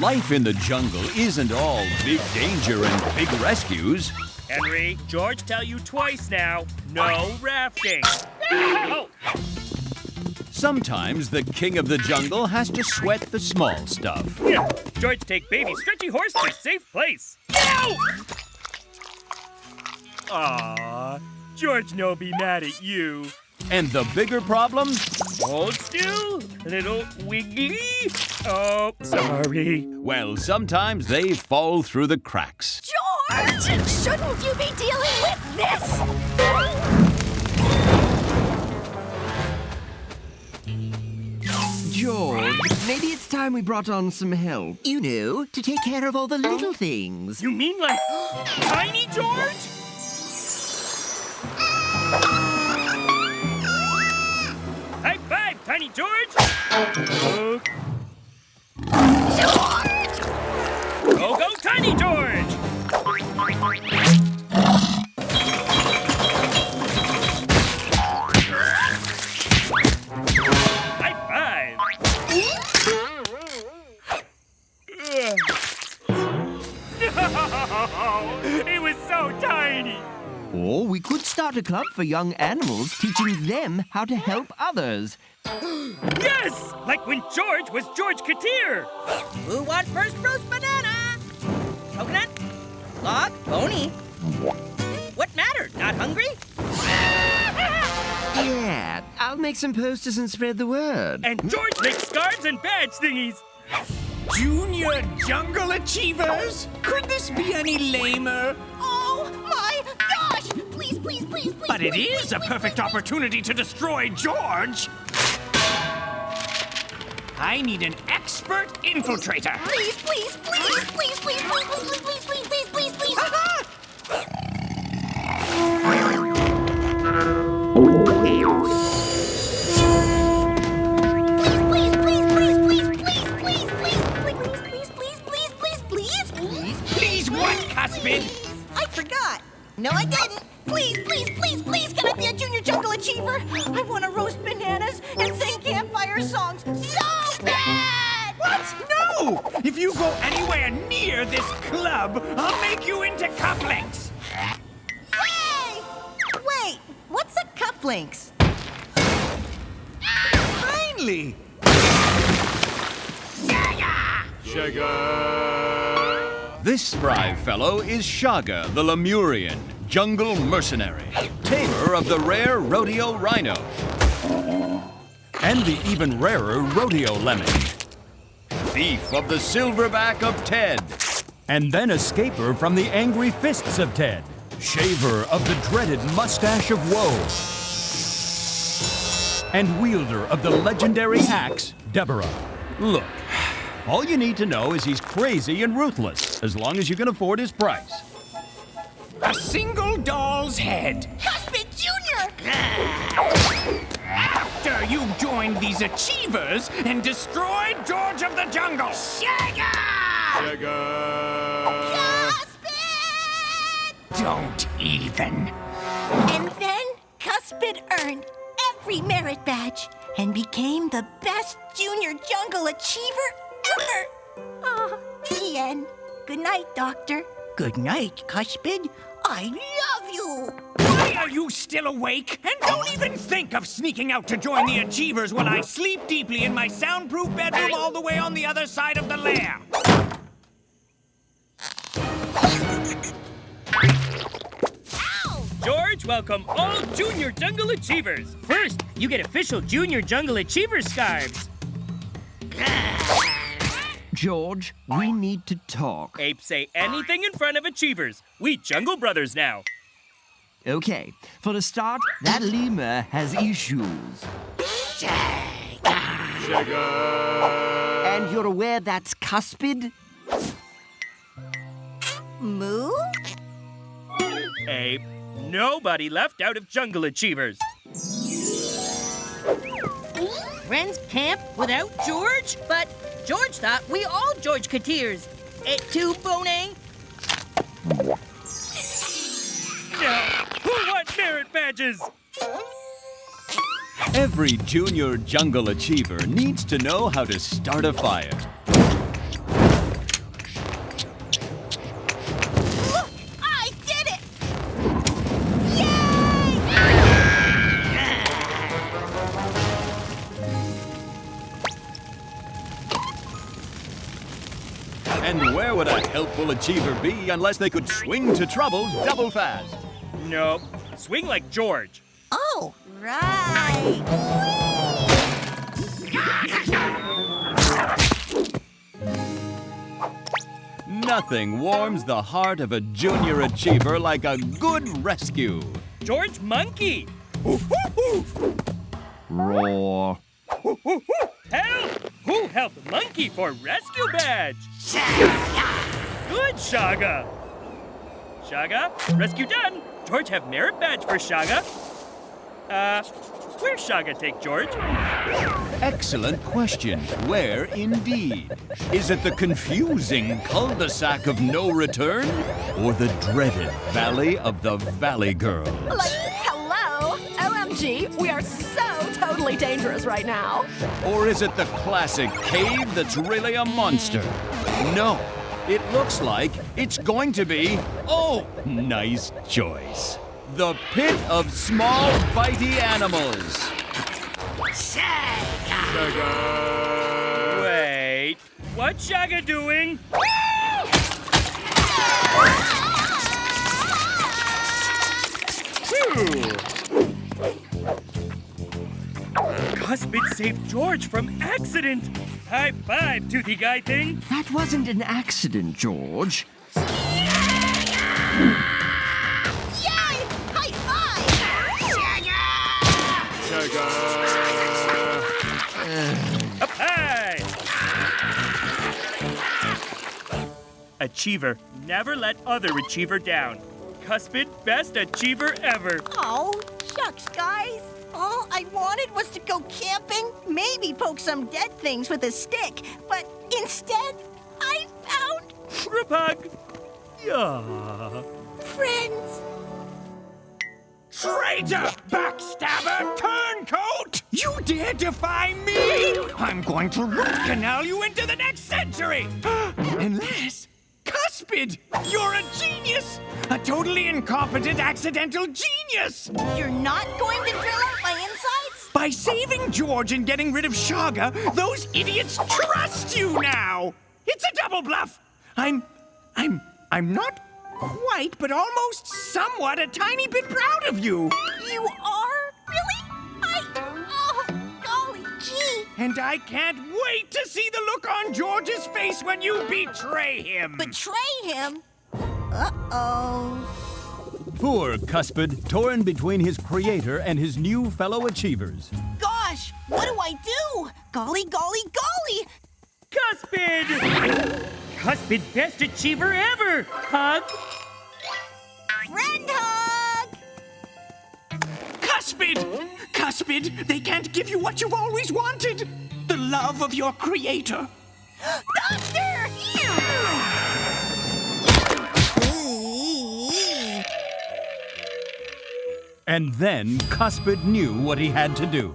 Life in the jungle isn't all big danger and big rescues. Henry, George tell you twice now, no rafting. Oh. Sometimes the king of the jungle has to sweat the small stuff. Yeah. George take baby stretchy horse to safe place. Ow! Aw, George no be mad at you. And the bigger problem? Hold still, little wiggly. Oh, sorry. Well, sometimes they fall through the cracks. George! Shouldn't you be dealing with this? George, maybe it's time we brought on some help. You know, to take care of all the little things. You mean like Tiny George? High five, Tiny George! George! Go, go, Tiny George! High five! No! It was so tiny! Or we could start a club for young animals, teaching them how to help others. Yes! Like when George was George Katir! Who wants first roast banana? Coconut? Log? Pony? What matter? Not hungry? Yeah, I'll make some posters and spread the word. And George makes scarves and badge thingies! Junior Jungle Achievers? Could this be any lamer? Oh my gosh! Please, please, please, please. But it please, is a please, perfect opportunity to destroy George! I need an expert infiltrator! Please, please, please, please, please, please, please, please, please, please, please, please. Please what, Cuspid? I forgot. No, I didn't. Please, please, please, please, can I be a Junior Jungle Achiever? I want to roast bananas and sing campfire songs so bad! What? No! If you go anywhere near this club, I'll make you into cufflinks! Hey! Wait, what's a cufflinks? Finally! This spry fellow is Chaga, the Lemurian, jungle mercenary, tamer of the rare rodeo rhino, and the even rarer rodeo lemon, thief of the silverback of Ted, and then escaper from the angry fists of Ted, shaver of the dreaded mustache of woe, and wielder of the legendary axe, Deborah. Look, all you need to know is he's crazy and ruthless, as long as you can afford his price. A single doll's head. Cuspid Junior! After you've joined these achievers and destroyed George of the Jungle. Chaga! Cuspid! Don't even. And then Cuspid earned every merit badge and became the best Junior Jungle Achiever ever. Ah, the end. Good night, Doctor. Good night, Cuspid. I love you. Why are you still awake? And don't even think of sneaking out to join the Achievers when I sleep deeply in my soundproof bedroom all the way on the other side of the lair. George, welcome all Junior Jungle Achievers. First, you get official Junior Jungle Achiever scarves. George, we need to talk. Ape say anything in front of Achievers. We Jungle Brothers now. Okay, for a start, that lemur has issues. And you're aware that's Cuspid? Moo? Ape, nobody left out of Jungle Achievers. Friends camp without George? But George thought we all George Katirs. Et tu, Bonet? No, who want merit badges? Every junior jungle achiever needs to know how to start a fire. And where would a helpful achiever be unless they could swing to trouble double fast? Nope. Swing like George. Oh, right. Nothing warms the heart of a junior achiever like a good rescue. George Monkey. Roar. Help! Who helped Monkey for rescue badge? Good, Chaga. Chaga, rescue done. George have merit badge for Chaga. Where's Chaga take George? Excellent question. Where indeed? Is it the confusing cul-de-sac of no return? Or the dreaded Valley of the Valley Girls? Like, hello? OMG, we are so totally dangerous right now. Or is it the classic cave that's really a monster? No, it looks like it's going to be, oh, nice choice, the pit of small bitey animals. Wait, what's Chaga doing? Cuspid saved George from accident. High five, toothy guy thing. That wasn't an accident, George. Yay! High five! Up high! Achiever, never let other achiever down. Cuspid, best achiever ever. Oh, shucks, guys. All I wanted was to go camping, maybe poke some dead things with a stick, but instead, I found Group hug. Yeah. friends. Traitor! Backstabber! Turncoat! You dare defy me? I'm going to root canal you into the next century! Unless... Cuspid! You're a genius! A totally incompetent accidental genius! You're not going to drill out my insides? By saving George and getting rid of Chaga, those idiots trust you now! It's a double bluff! I'm not quite, but almost somewhat a tiny bit proud of you. You are? Really? Oh, golly gee. And I can't wait to see the look on George's face when you betray him. Betray him? Uh-oh. Poor Cuspid, torn between his creator and his new fellow achievers. Gosh, what do I do? Golly, golly, golly! Cuspid! Cuspid, best achiever ever. Hug. Friend hug! Cuspid! Cuspid, they can't give you what you've always wanted. The love of your creator. Doctor! And then Cuspid knew what he had to do.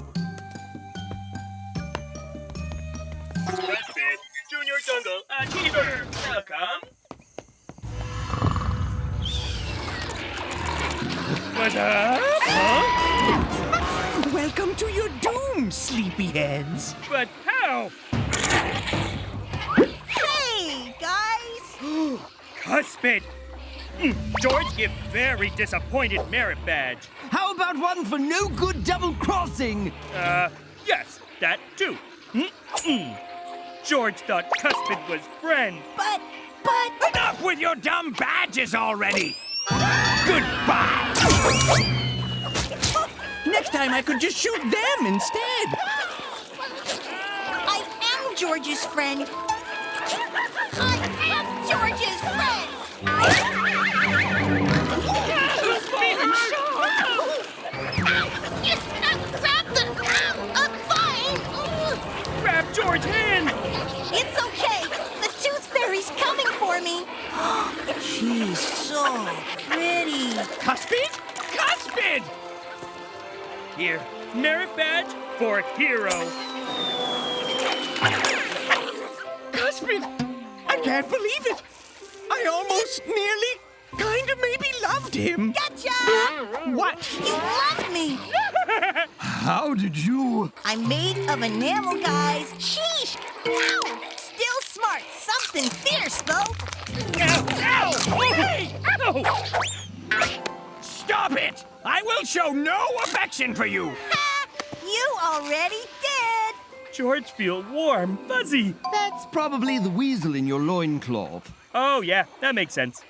Cuspid, Junior Jungle Achiever. Welcome. What's up? Huh? Welcome to your doom, sleepyheads. But how? Hey, guys! Cuspid! George give very disappointed merit badge. How about one for no good double crossing? Yes, that too. George thought Cuspid was friend. But... Enough with your dumb badges already. Goodbye. Next time I could just shoot them instead. I am George's friend. I am George's friend! Grab the... I'm fine! Grab George's hand! It's okay. The Tooth Fairy's coming for me. She's so pretty. Cuspid? Cuspid! Here, merit badge for hero. Cuspid! I can't believe it! I almost nearly, kinda maybe loved him. Gotcha! What? You love me. How did you? I'm made of enamel, guys. Sheesh! Ow! Still smart fast and fierce, Bo. Ow! Ow! Oh, hey! Ow! Stop it! I will show no affection for you! Ha! You already did. George feels warm, fuzzy. That's probably the weasel in your loincloth. Oh, yeah, that makes sense.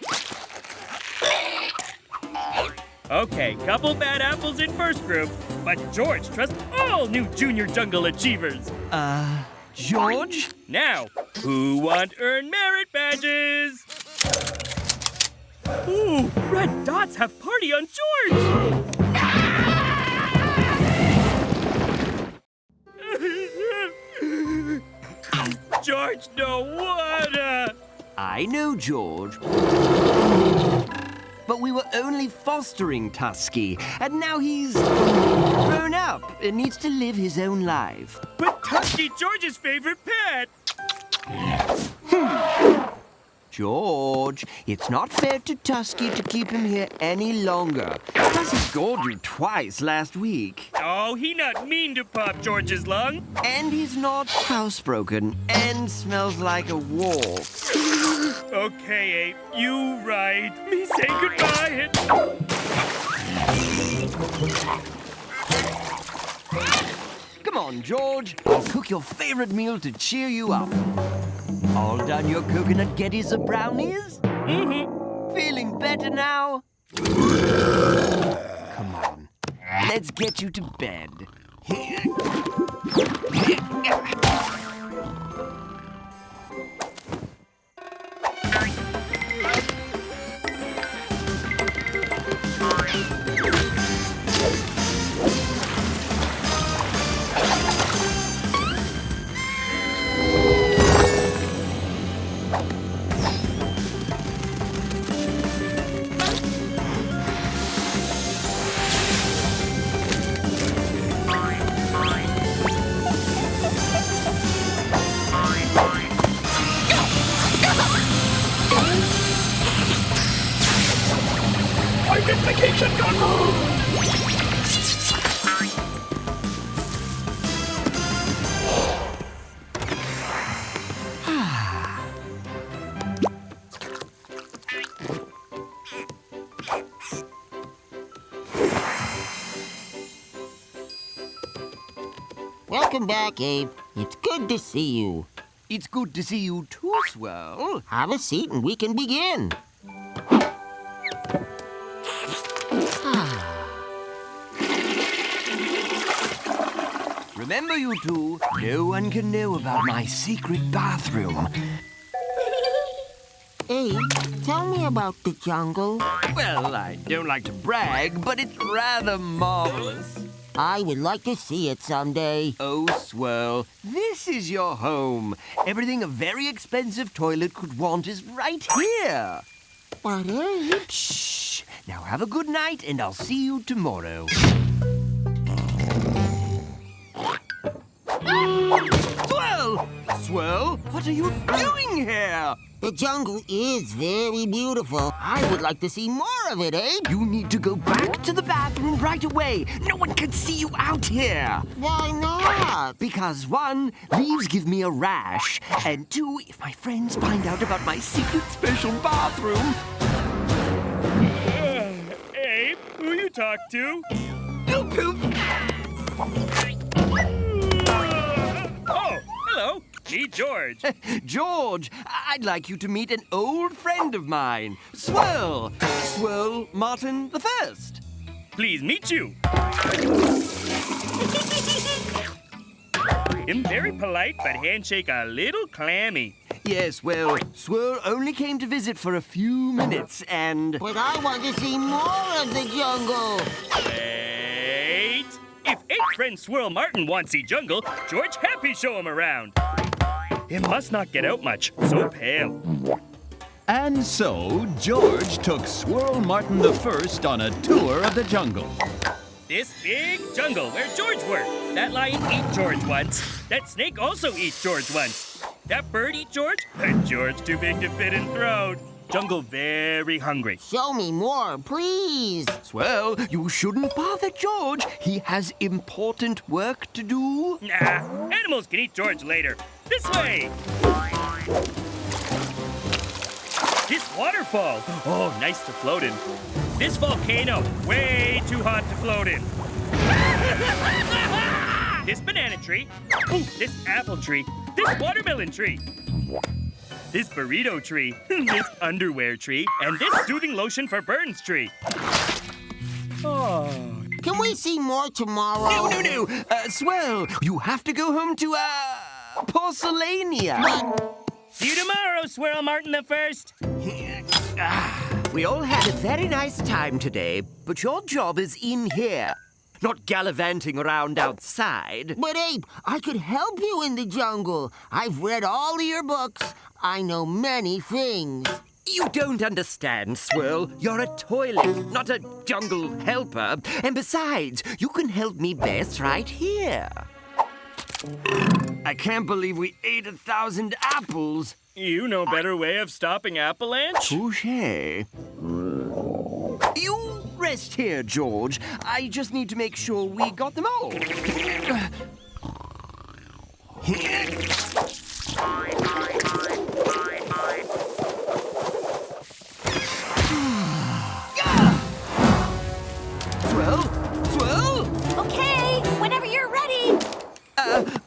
Okay, couple bad apples in first group, but George trusts all new junior jungle achievers. George? Now, who want earn merit badges? Ooh, red dots have party on George! George no water! I know, George. But we were only fostering Tusky, and now he's grown up and needs to live his own life. But Tusky George's favorite pet! George, it's not fair to Tusky to keep him here any longer. Plus, he scored you twice last week. Oh, he not mean to pop George's lung. And he's not housebroken and smells like a waltz. Okay, Ape, you right. Me say goodbye and... Come on, George. I'll cook your favorite meal to cheer you up. All done your coconut geddies or brownies? Mm-hmm. Feeling better now? Come on. Let's get you to bed. Identification gone. Welcome back, Abe. It's good to see you. It's good to see you too, Swirl. Have a seat and we can begin. Remember, you two, no one can know about my secret bathroom. Abe, tell me about the jungle. Well, I don't like to brag, but it's rather marvelous. I would like to see it someday. Oh, Swirl, this is your home. Everything a very expensive toilet could want is right here. But Abe... Shh. Now have a good night, and I'll see you tomorrow. Swirl! Swirl, what are you doing here? The jungle is very beautiful. I would like to see more of it, Abe. You need to go back to the bathroom right away. No one can see you out here. Why not? Because 1, leaves give me a rash. And 2, if my friends find out about my secret special bathroom... Ape, who you talk to? Poop poop! Oh, hello. Me, George. George, I'd like you to meet an old friend of mine. Swirl! Swirl Martin the First. Please meet you. I'm very polite, but handshake a little clammy. Yes, well, Swirl only came to visit for a few minutes, and... But I want to see more of the jungle. Wait. If Ape friend Swirl Martin wants see jungle, George happy show him around. It must not get out much, so pale. And so, George took Swirl Martin the First on a tour of the jungle. This big jungle where George worked. That lion ate George once. That snake also ate George once. That bird eat George, and George too big to fit in throat. Jungle very hungry. Show me more, please. Swirl, you shouldn't bother George. He has important work to do. Nah, animals can eat George later. This way. waterfall. Oh, nice to float in. This volcano, way too hot to float in. This banana tree. Ooh, this apple tree. This watermelon tree. This burrito tree. This underwear tree. And this soothing lotion for burns tree. Oh. Can we see more tomorrow? No. Swirl, you have to go home to, Porcelain. See you tomorrow, Swirl Martin the First. We all had a very nice time today, but your job is in here, not gallivanting around outside. But Ape, I could help you in the jungle. I've read all of your books. I know many things. You don't understand, Swirl. You're a toilet, not a jungle helper. And besides, you can help me best right here. I can't believe we ate 1,000 apples. You know better way of stopping avalanche? Touché. You rest here, George. I just need to make sure we got them all. Swirl? Okay, whenever you're ready.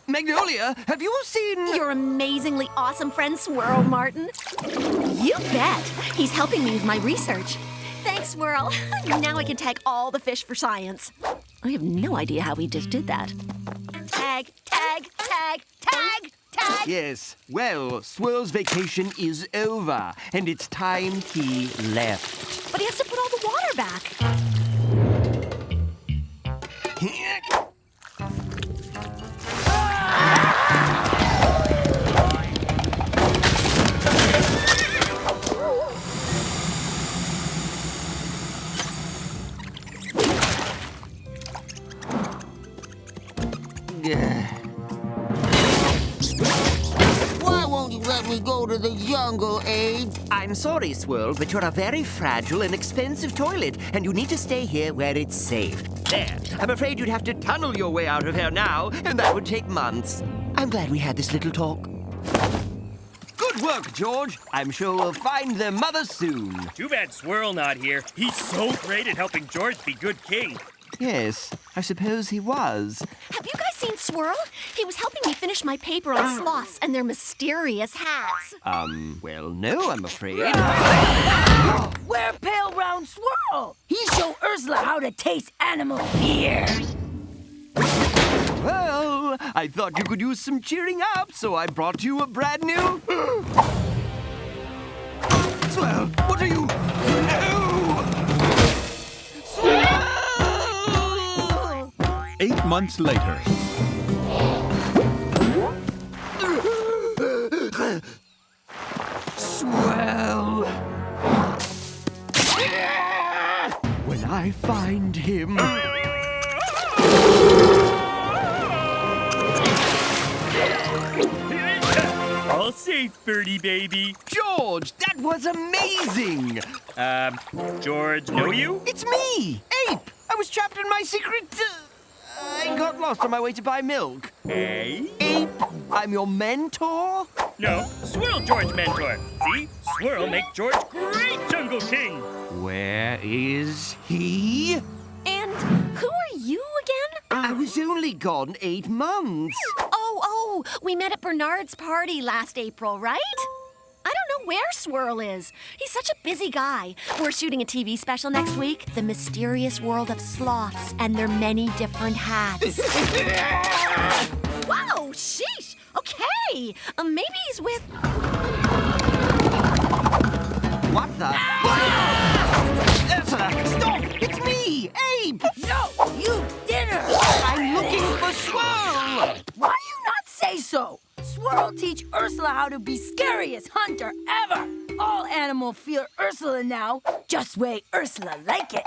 Magnolia, have you seen... Your amazingly awesome friend Swirl, Martin. You bet. He's helping me with my research. Thanks, Swirl. Now I can tag all the fish for science. I have no idea how he just did that. Tag, tag, tag, tag, tag. Yes, well, Swirl's vacation is over, and it's time he left. But he has to put all the water back. Why won't you let me go to the jungle, Ape? I'm sorry, Swirl, but you're a very fragile and expensive toilet, and you need to stay here where it's safe. There. I'm afraid you'd have to tunnel your way out of here now, and that would take months. I'm glad we had this little talk. Good work, George. I'm sure we'll find their mother soon. Too bad Swirl not here. He's so great at helping George be good king. Yes, I suppose he was. Have you guys seen Swirl? He was helping me finish my paper on sloths and their mysterious hats. Well, no, I'm afraid. We're Pale Round Swirl. He showed Ursula how to taste animal fear. Well, I thought you could use some cheering up, so I brought you a brand new... Swirl, what are you... No! 8 months later. Swell. When I find him... All safe, birdie baby. George, that was amazing! George, know you? It's me, Ape! I was trapped in my secret... I got lost on my way to buy milk. Hey? Ape, I'm your mentor? No, Swirl George mentor. See? Swirl make George great jungle king. Where is he? And who are you again? I was only gone 8 months. Oh, we met at Bernard's party last April, right? I don't know where Swirl is. He's such a busy guy. We're shooting a TV special next week, The Mysterious World of Sloths and Their Many Different Hats. Whoa, sheesh. Okay, maybe he's with... What the? Ursula, stop! It's me, Ape! No, you didn't. I'm looking for Swirl! Why you not say so? Swirl teach Ursula how to be scariest hunter ever. All animal fear Ursula now, just way Ursula like it.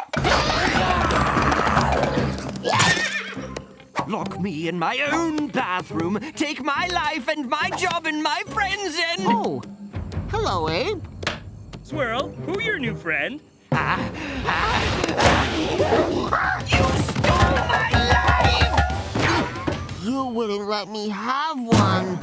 Lock me in my own bathroom, take my life and my job and my friends and... Oh, hello, Ape. Swirl, who your new friend? You stole my life! You wouldn't let me have one.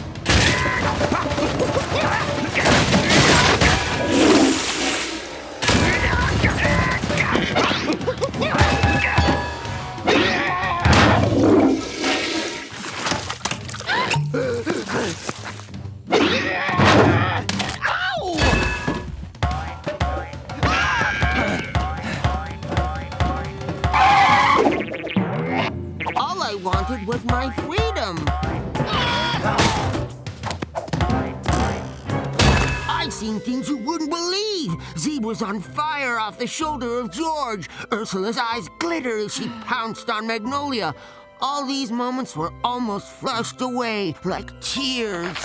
wanted was my freedom. I've seen things you wouldn't believe. Zebra's on fire off the shoulder of George. Ursula's eyes glitter as she pounced on Magnolia. All these moments were almost flushed away like tears.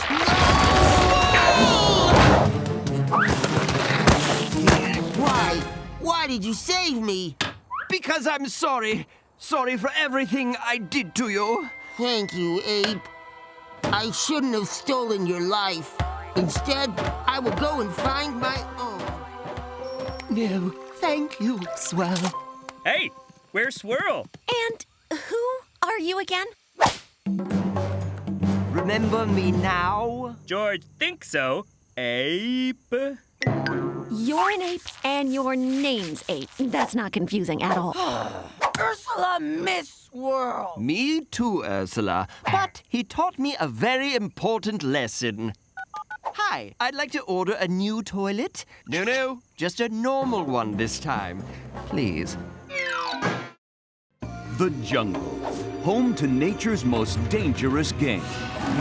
Why? Why did you save me? Because I'm sorry. Sorry for everything I did to you. Thank you, Ape. I shouldn't have stolen your life. Instead, I will go and find my own. No, thank you, Swirl. Hey, where's Swirl? And who are you again? Remember me now? George thinks so. Ape? You're an ape, and your name's Ape. That's not confusing at all. Ursula Miss Swirl. Me too, Ursula. But he taught me a very important lesson. Hi, I'd like to order a new toilet. No, just a normal one this time. Please. The jungle, home to nature's most dangerous game.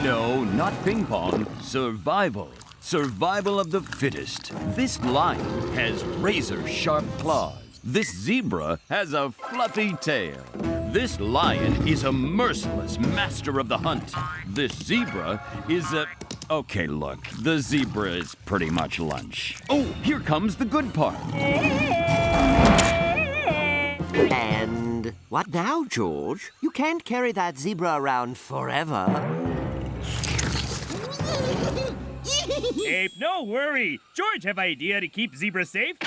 No, not ping pong, survival. Survival of the fittest. This lion has razor-sharp claws. This zebra has a fluffy tail. This lion is a merciless master of the hunt. This zebra is a... Okay, look, the zebra is pretty much lunch. Oh, here comes the good part. And what now, George? You can't carry that zebra around forever. Ape, no worry. George have idea to keep zebra safe.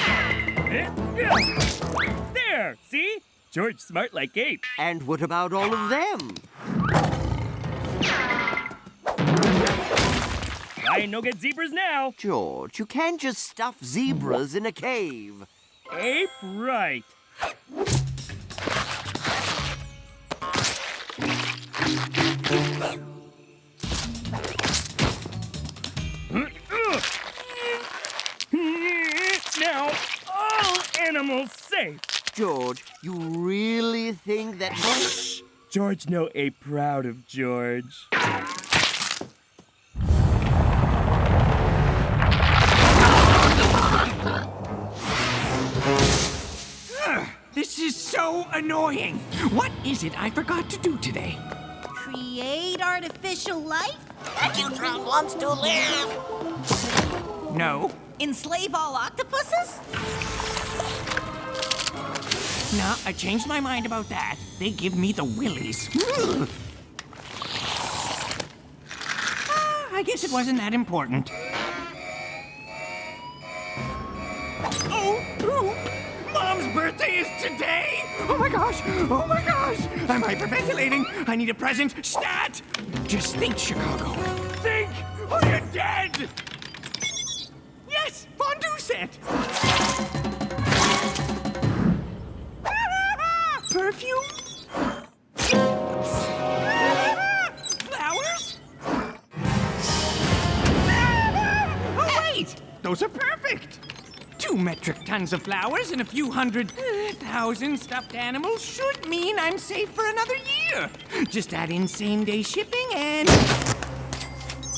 There, see? George smart like Ape. And what about all of them? Lion no get zebras now. George, you can't just stuff zebras in a cave. Ape right. Now, all animals safe. George, you really think that... Shh. George no Ape proud of George. This is so annoying. What is it I forgot to do today? Create artificial life? Drone wants to live. No. Enslave all octopuses? No, I changed my mind about that. They give me the willies. I guess it wasn't that important. Oh, Mom's birthday is today! Oh my gosh! Oh my gosh! I'm hyperventilating. I need a present. Stat! Just think, Chicago. Think, or you're dead! Yes! Fondue set! Perfume? Flowers? Oh, wait! Those are perfect! 2 metric tons of flowers and a few hundred thousand stuffed animals should mean I'm safe for another year. Just add in same-day shipping and...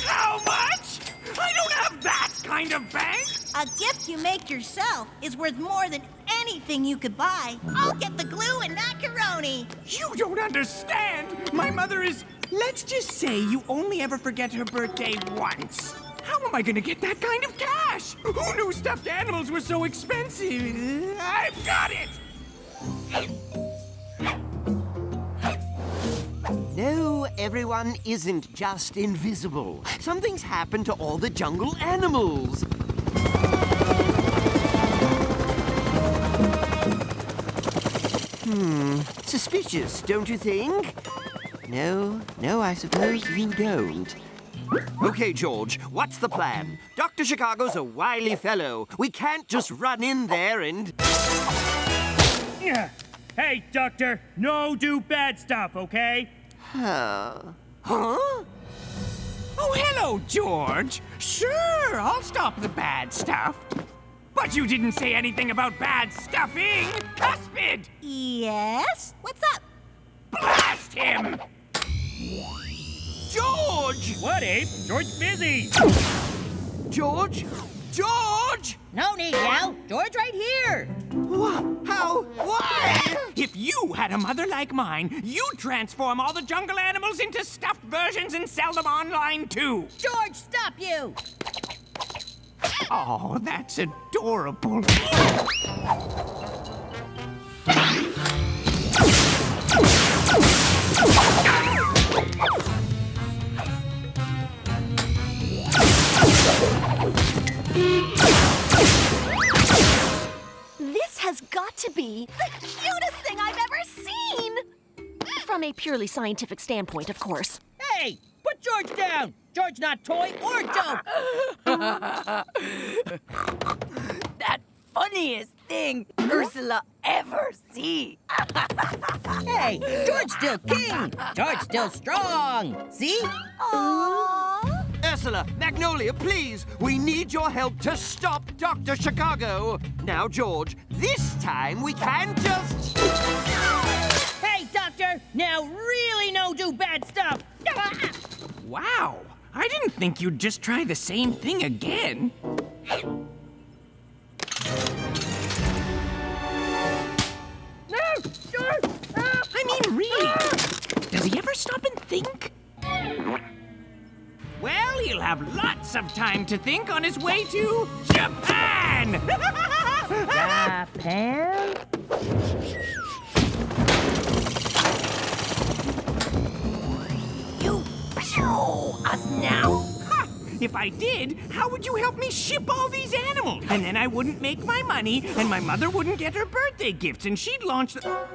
How much? I don't have that kind of bank! A gift you make yourself is worth more than anything you could buy. I'll get the glue and macaroni. You don't understand! My mother is... Let's just say you only ever forget her birthday once. How am I gonna get that kind of cash? Who knew stuffed animals were so expensive? I've got it! No, everyone isn't just invisible. Something's happened to all the jungle animals. Suspicious, don't you think? No, I suppose you don't. Okay, George, what's the plan? Dr. Chicago's a wily fellow. We can't just run in there and... Hey, Doctor, no do bad stuff, okay? Huh? Oh, hello, George. Sure, I'll stop the bad stuff. But you didn't say anything about bad stuffing, Cuspid! Yes? What's up? Blast him! George! What, Ape? George's busy. George? George! No need yell. George right here. How? Why? If you had a mother like mine, you'd transform all the jungle animals into stuffed versions and sell them online too. George, stop you. Oh, that's adorable. This has got to be the cutest thing I've ever seen! From a purely scientific standpoint, of course. Hey, put George down. George not toy or joke. That funniest thing Ursula ever see. Hey, George still king. George still strong. See? Aww. Ursula, Magnolia, please! We need your help to stop Dr. Chicago! Now, George, this time we can just... Hey, Doctor, now really no do bad stuff. Wow, I didn't think you'd just try the same thing again. No, George! I mean, really, does he ever stop and think? Well, he'll have lots of time to think on his way to Japan! Japan? You show us now. Ha! If I did, how would you help me ship all these animals? And then I wouldn't make my money, and my mother wouldn't get her birthday gifts, and she'd launch the...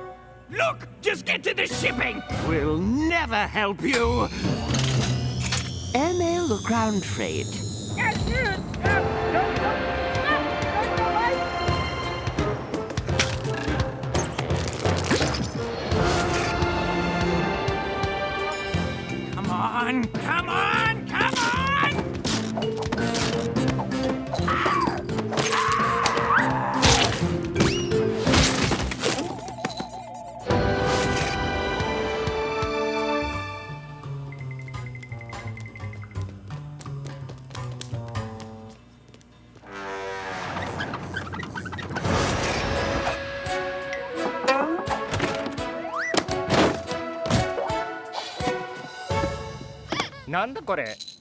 Look! Just get to the shipping! We'll never help you! Airmail or ground freight? Come on, come on, come on!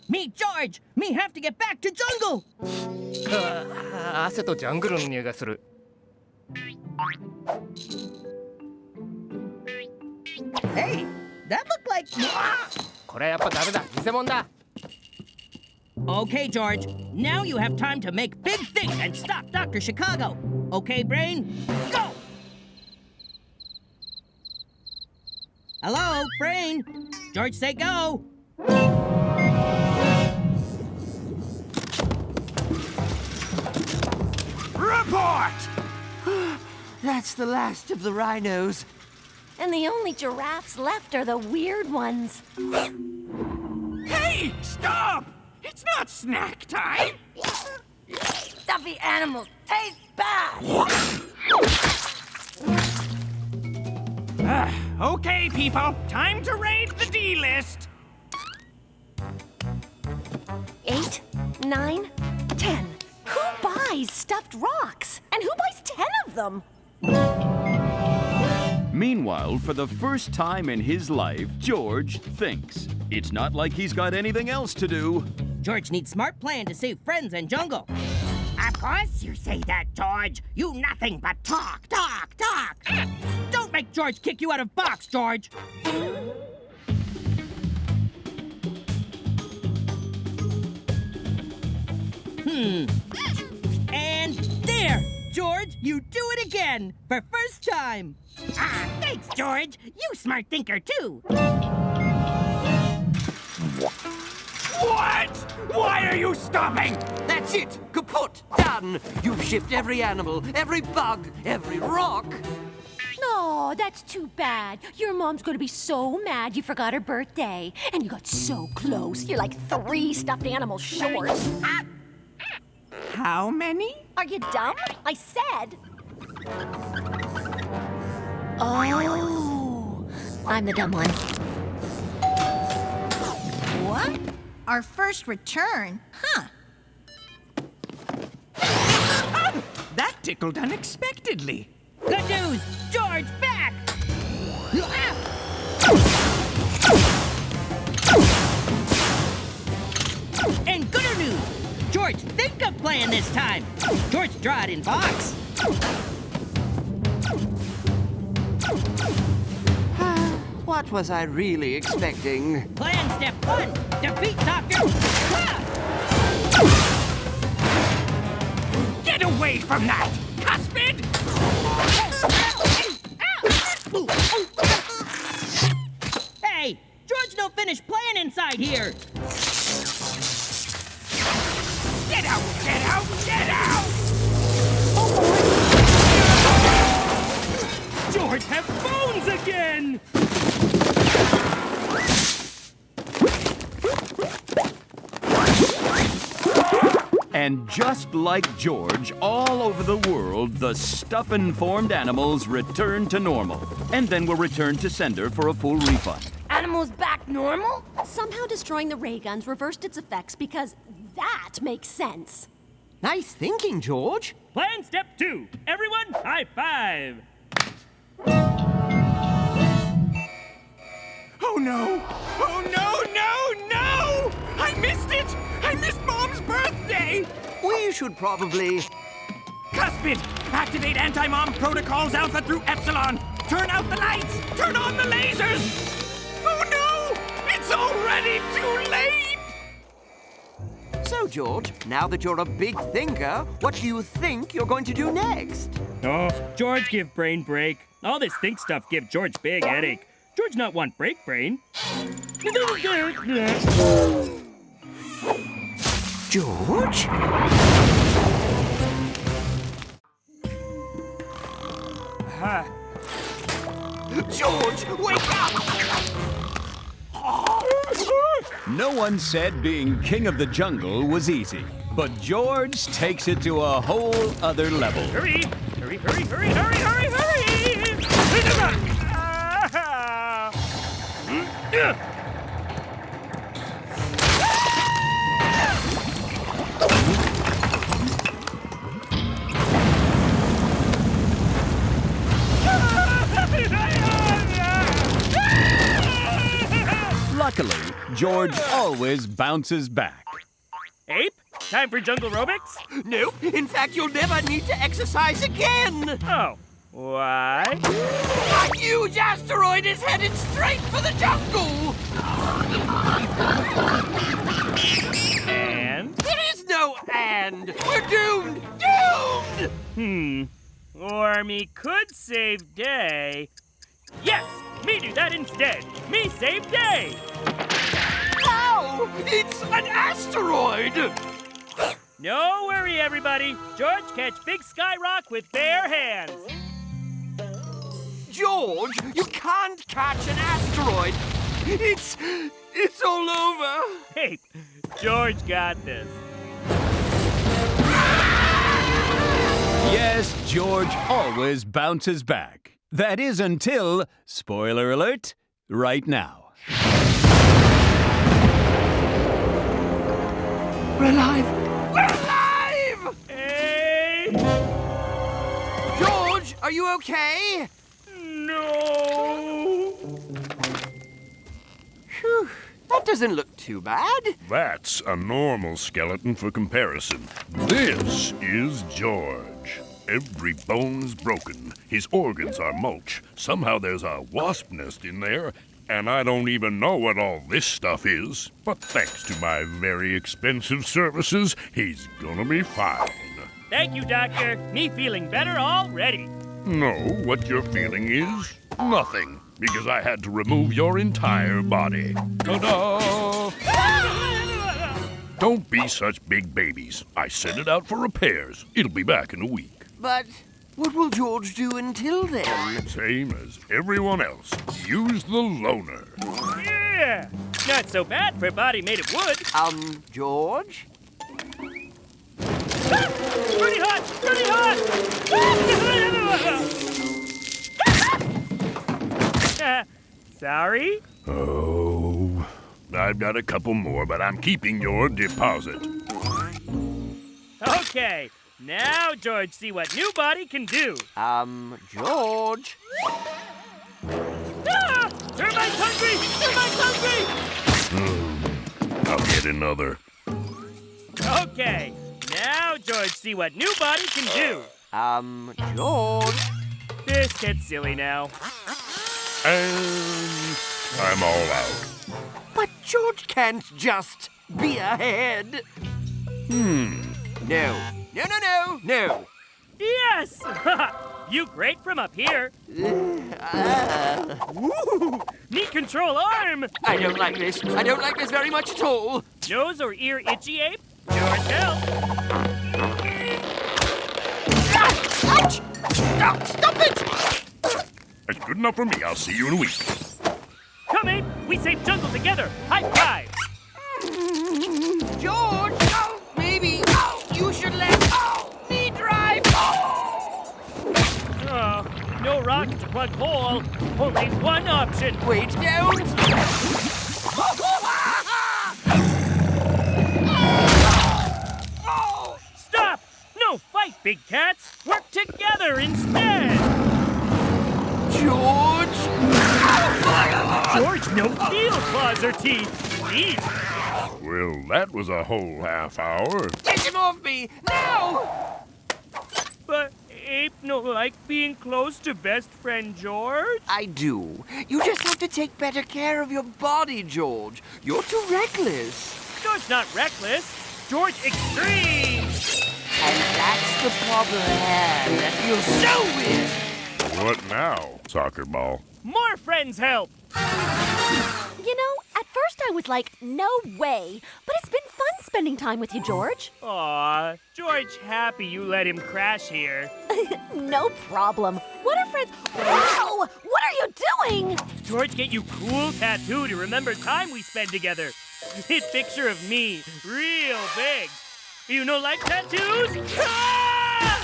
Me, George! Me have to get back to jungle! 汗とジャングルの匂いがする。 Hey, that looked like... これはやっぱダメだ。偽物だ。 Okay, George. Now you have time to make big things and stop Dr. Chicago. Okay, Brain? Go! Hello, Brain? George, say go. Report! That's the last of the rhinos. And the only giraffes left are the weird ones. Hey, stop! It's not snack time! Stuffy animals taste bad. Okay, people, time to raid the D-list. 8, 9, 10. Who buys stuffed rocks? And who buys 10 of them? Meanwhile, for the first time in his life, George thinks. It's not like he's got anything else to do. George needs smart plan to save friends and jungle. Of course you say that, George. You nothing but talk, talk, talk. Don't make George kick you out of box, George. And there! George, you do it again! For first time! Ah, thanks, George! You smart thinker, too! What? Why are you stopping? That's it! Kaput! Done! You've shipped every animal, every bug, every rock! No, that's too bad. Your mom's gonna be so mad you forgot her birthday. And you got so close. You're like 3 stuffed animals short. Ah, How many? are you dumb? I said. Oh, I'm the dumb one. What? Our first return? Huh. That tickled unexpectedly. Good news! George back! And gooder news! George, think of playing this time! George, draw it in box! What was I really expecting? Plan step 1, defeat Dr. Get away from that! Cuspid! Hey, George no finished playing inside here! Get out! Get out! Get out! George have phones again! And just like George, all over the world, the stuff-informed animals return to normal. And then were returned to sender for a full refund. Animals back normal? Somehow destroying the ray guns reversed its effects because that makes sense. Nice thinking, George. Plan step 2. Everyone, high five. Oh no! Oh no, no, no! I missed it! I missed Mom's birthday! We should probably... Cuspid! Activate anti-mom protocols Alpha through Epsilon! Turn out the lights! Turn on the lasers! Oh no! It's already too late! So, George, now that you're a big thinker, what do you think you're going to do next? Oh, George give brain break. All this think stuff give George big headache. George not want break brain. George? George, wake up! No one said being king of the jungle was easy, but George takes it to a whole other level. Hurry! Hurry, hurry, hurry, hurry, hurry, hurry! Luckily, George always bounces back. Ape, time for jungle aerobics? No, in fact, you'll never need to exercise again! Oh, why? A huge asteroid is headed straight for the jungle! And? There is no and! We're doomed! Doomed! Or me could save day. Yes, me do that instead. Me save day. How? It's an asteroid! No worry, everybody. George catch big sky rock with bare hands. George, you can't catch an asteroid! It's all over! Hey, George got this. Yes, George always bounces back. That is until, spoiler alert, right now. We're alive! We're alive! Hey! George, are you okay? No! Phew, that doesn't look too bad. That's a normal skeleton for comparison. This is George. Every bone's broken. His organs are mulch. Somehow there's a wasp nest in there, and I don't even know what all this stuff is. But thanks to my very expensive services, he's gonna be fine. Thank you, Doctor. Me feeling better already. No, what you're feeling is nothing, because I had to remove your entire body. Ta-da! Don't be such big babies. I sent it out for repairs. It'll be back in a week. But what will George do until then? Same as everyone else. Use the loner. Yeah! Not so bad for a body made of wood. George? Pretty hot! Pretty hot! Sorry? Oh, I've got a couple more, but I'm keeping your deposit. Okay, now George, see what new body can do. George? Ah! Termites hungry! Termites hungry! I'll get another. Okay, now George, see what new body can do. George? This gets silly now. And I'm all out. But George can't just be ahead. No. No. Yes! You great from up here. Woo! Neat control arm. I don't like this. I don't like this very much at all. Nose or ear itchy, Ape? George, help. Ouch! Stop it! That's good enough for me. I'll see you in a week. Come, Ape. We save jungle together. High five. George! Oh, maybe. Oh, you should let me drive. Oh, no rocket to plug hole. Only one option. Wait, don't! Stop! No fight, big cats. Work together instead. George! George, no heel claws or teeth. Please. Well, that was a whole half hour. Get him off me! Now! But Ape no like being close to best friend George. I do. You just have to take better care of your body, George. You're too reckless. George not reckless. George extreme. And that's the problem I have. That feels so weird. What now, soccer ball? More friends help. You know, at first I was like, no way. But it's been fun spending time with you, George. Aw, George happy you let him crash here. No problem. What are friends? Wow! What are you doing? George get you cool tattoo to remember time we spend together. Hit picture of me, real big. You know like tattoos? Ah!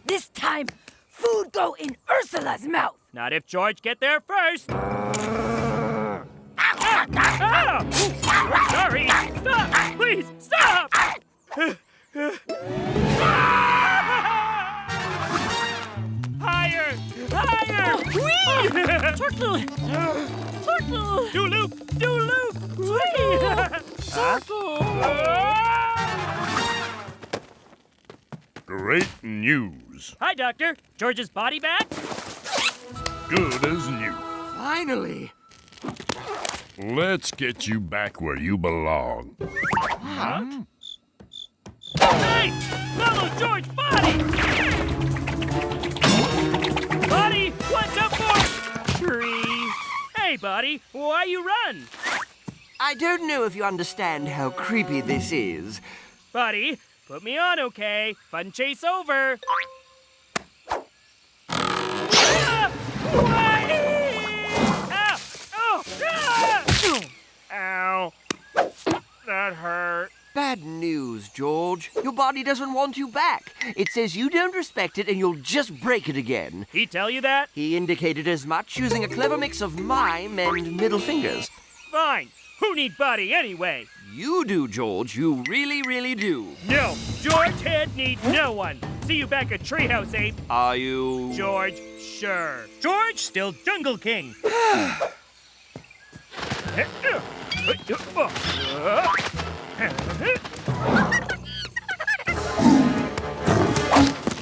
This time, food go in Ursula's mouth. Not if George get there first. Ah! Sorry. Stop! Please, stop! Higher! Higher! Whee! Turtle! Turtle! Do loop! Do loop! Whee! Turtle! Great news. Hi, Doctor. George's body back? Good as new. Finally. Let's get you back where you belong. Hey! Follow George's body! Buddy, what's up for? Tree. Hey, buddy, why you run? I don't know if you understand how creepy this is. Buddy, put me on, okay? Fun chase over. Ah! Ow! Oh! Ah! Ow. That hurt. Bad news, George. Your body doesn't want you back. It says you don't respect it and you'll just break it again. He tell you that? He indicated as much using a clever mix of mime and middle fingers. Fine. Who need buddy anyway? You do, George. You really, really do. No. George Head needs no one. See you back at Treehouse, Ape. Are you... George, sure. George, still Jungle King.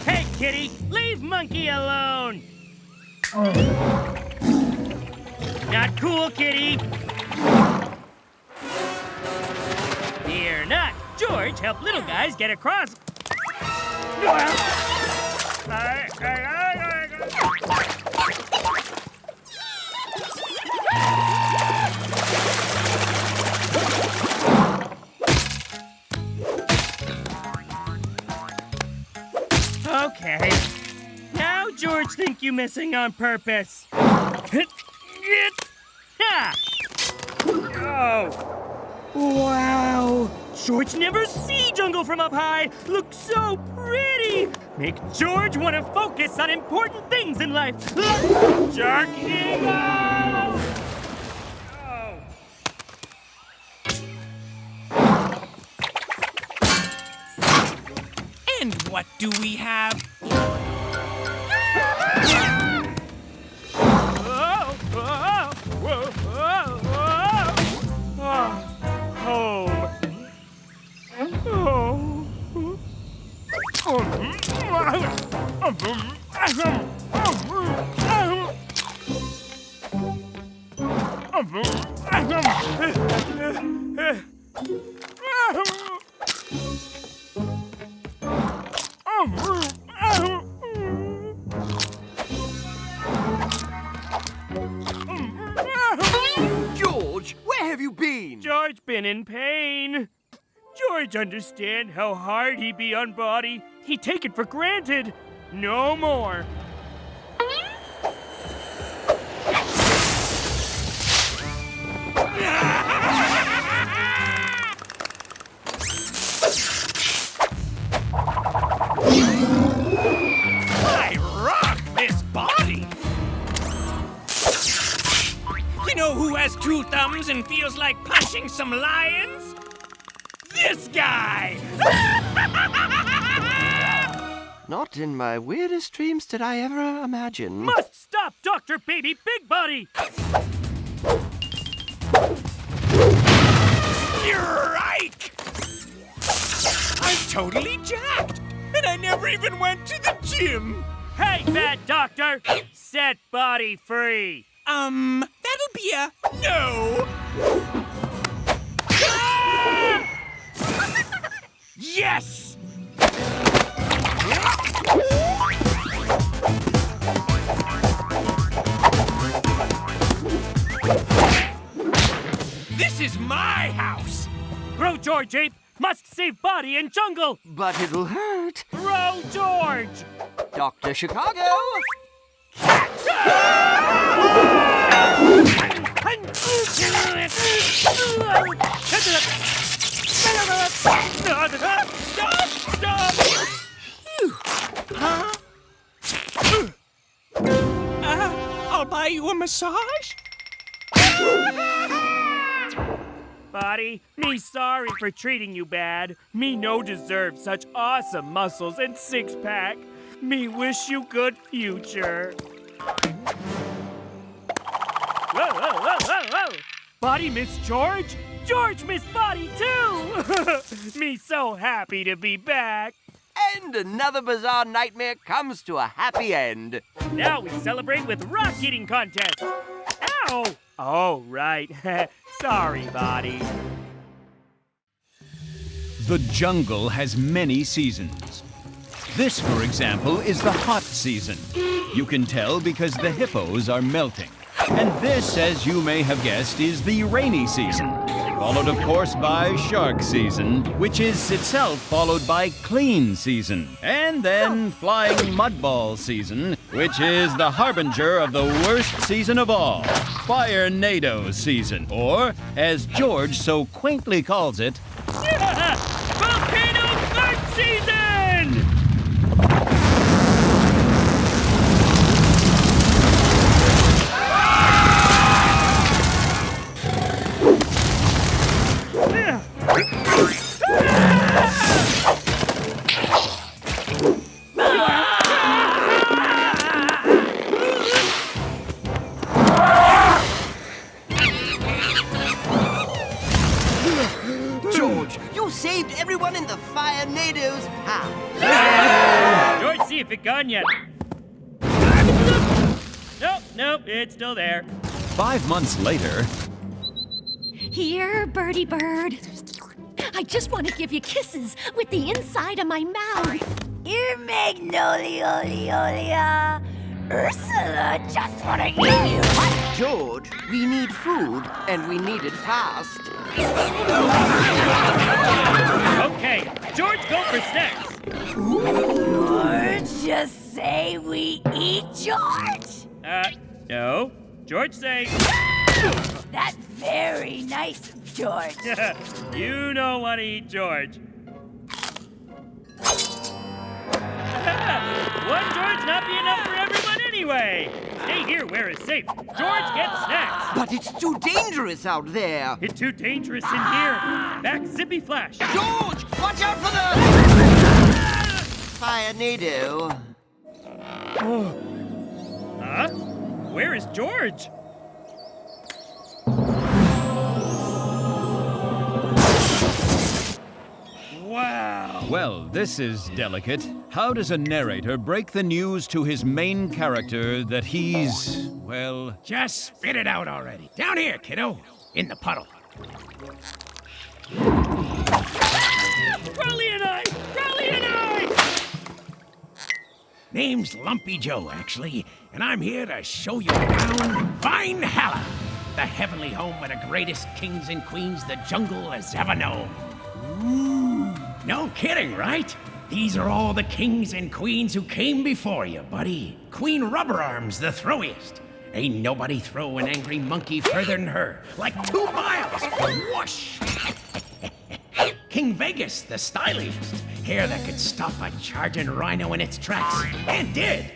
Hey, kitty, leave monkey alone. Not cool, kitty. Fear not. George help little guys get across. Okay. Now George think you missing on purpose. Oh. Wow. George never see jungle from up high. Looks so pretty. Make George want to focus on important things in life. Jerking off. Oh. And what do we have? George, where have you been? George been in pain. George understand how hard he be on body. He take it for granted. No more. I rock this body! You know who has 2 thumbs and feels like punching some lions? This guy! Not in my weirdest dreams did I ever imagine. Must stop Dr. Baby Big Body! Strike! I'm totally jacked! And I never even went to the gym! Hey, bad doctor! Set body free! That'll be a no! Yes! This is my house! Throw George Ape! Must save body in jungle! But it'll hurt. Throw George! Dr. Chicago! Stop! Huh? I'll buy you a massage? Body, me sorry for treating you bad. Me no deserve such awesome muscles and six-pack. Me wish you good future. Whoa. Body miss George? George miss Body too! Me so happy to be back. And another bizarre nightmare comes to a happy end. Now we celebrate with rock eating contest. Ow! Oh, right. Sorry, Body. The jungle has many seasons. This, for example, is the hot season. You can tell because the hippos are melting. And this, as you may have guessed, is the rainy season. Followed, of course, by shark season, which is itself followed by clean season. And then flying mudball season, which is the harbinger of the worst season of all, Fire NATO season, or, as George so quaintly calls it, Volcano Fart season! George, you saved everyone in the Fire NATO's path. George, see if it gone yet. Nope, it's still there. 5 months later, Here, birdie bird. I just want to give you kisses with the inside of my mouth. Here, Magnolia. Ursula just want to eat you. George, we need food, and we need it fast. Okay, George, go for snacks. Or just say we eat George. No. George say, That's very nice of George. you don't want to eat George. One George not be enough for everyone anyway. Stay here where it's safe. George gets snacks. But it's too dangerous out there. It's too dangerous in here. Back zippy flash. George, watch out for the... NATO. Huh? Where is George? Wow! Well, this is delicate. How does a narrator break the news to his main character that he's, well... Just spit it out already. Down here, kiddo. In the puddle. Crowley and I! Crowley and I! Name's Lumpy Joe, actually, and I'm here to show you around Valhalla, the heavenly home of the greatest kings and queens the jungle has ever known. Ooh, no kidding, right? These are all the kings and queens who came before you, buddy. Queen Rubber Arms, the throwiest. Ain't nobody throw an angry monkey further than her. Like 2 miles. Whoosh! King Vegas, the styliest. Hair that could stop a charging rhino in its tracks. And did.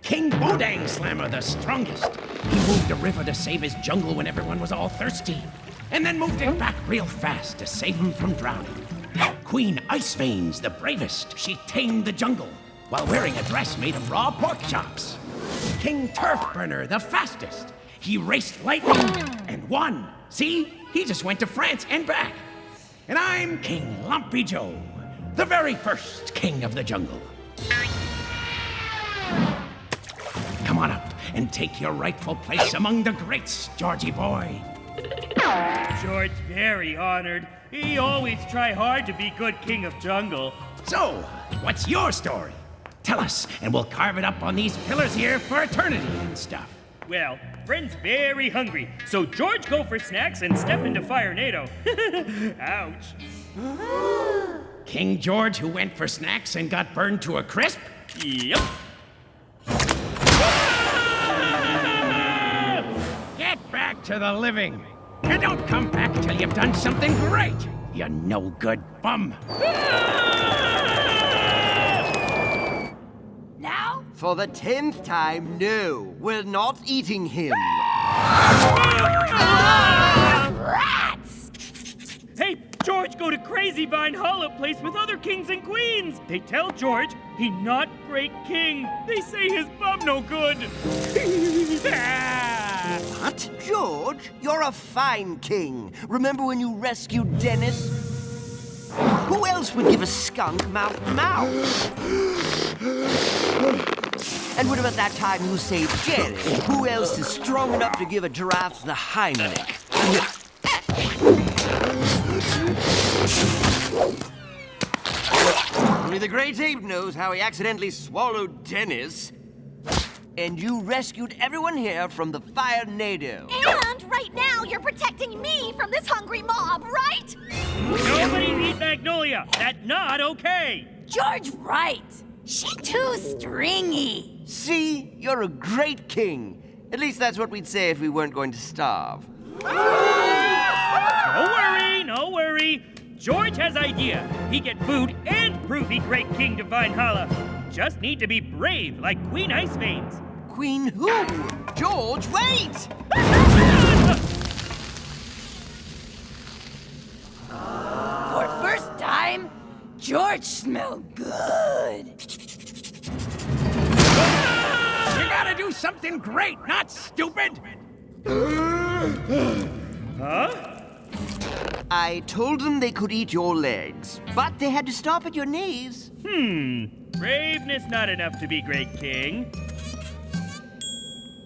King Bodang Slammer, the strongest. He moved a river to save his jungle when everyone was all thirsty. And then moved it back real fast to save him from drowning. Queen Ice Veins, the bravest. She tamed the jungle while wearing a dress made of raw pork chops. King Turf Burner, the fastest. He raced lightning and won. See? He just went to France and back. And I'm King Lumpy Joe, the very first king of the jungle. Come on up and take your rightful place among the greats, Georgie boy. George very honored. He always try hard to be good king of jungle. So, what's your story? Tell us, and we'll carve it up on these pillars here for eternity and stuff. Well, friend's very hungry, so George go for snacks and step into fire NATO. Ouch. King George who went for snacks and got burned to a crisp? Yep. Get back to the living. And don't come back till you've done something great, you no-good bum. Now? For the 10th time, no, we're not eating him. Rats! Hey, George go to crazy Valhalla place with other kings and queens. They tell George he not great king. They say his bum no good. What? George, you're a fine king. Remember when you rescued Dennis? Who else would give a skunk mouth to mouth? And what about that time you saved Jerry? Who else is strong enough to give a giraffe the Heimlich? Only the great ape knows how he accidentally swallowed Dennis. And you rescued everyone here from the fire NATO. And right now, you're protecting me from this hungry mob, right? Nobody eat Magnolia. That not okay. George right. She too stringy. See, you're a great king. At least that's what we'd say if we weren't going to starve. No worry, no worry. George has idea. He get food and prove he great king to Valhalla. Just need to be brave like Queen Ice Veins. Queen who? George, wait! For first time, George smelled good. You gotta do something great, not stupid. Huh? I told them they could eat your legs, but they had to stop at your knees. Braveness not enough to be great king.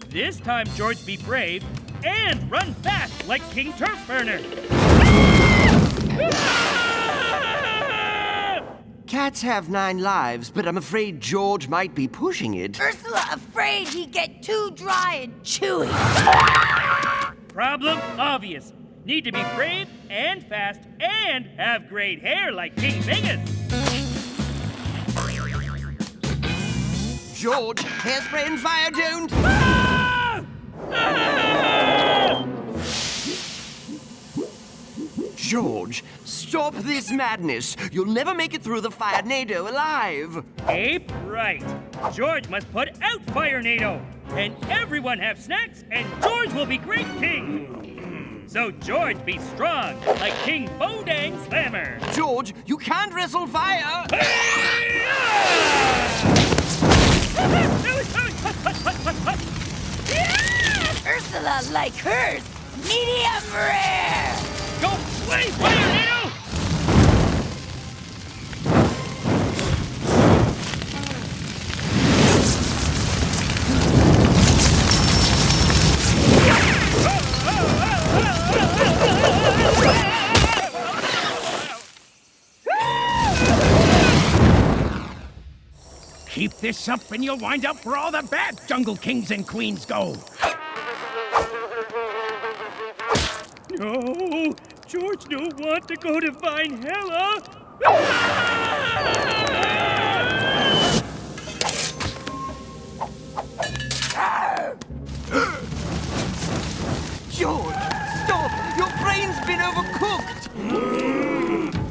This time George be brave and run fast like King Turf Burner. Cats have 9 lives, but I'm afraid George might be pushing it. Ursula afraid he get too dry and chewy. Problem obvious. Need to be brave and fast and have great hair like King Vegas. George, hairspray and fire don't! George, stop this madness. You'll never make it through the fire NATO alive. Ape right. George must put out fire NATO. And everyone have snacks and George will be great king. So George be strong like King Bodang Slammer. George, you can't wrestle fire! Hey-ya! like hers, medium rare! Go play, Fire NATO! Keep this up and you'll wind up where all the bad jungle kings and queens go. No, George don't want to go to Valhalla. George, stop! Your brain's been overcooked!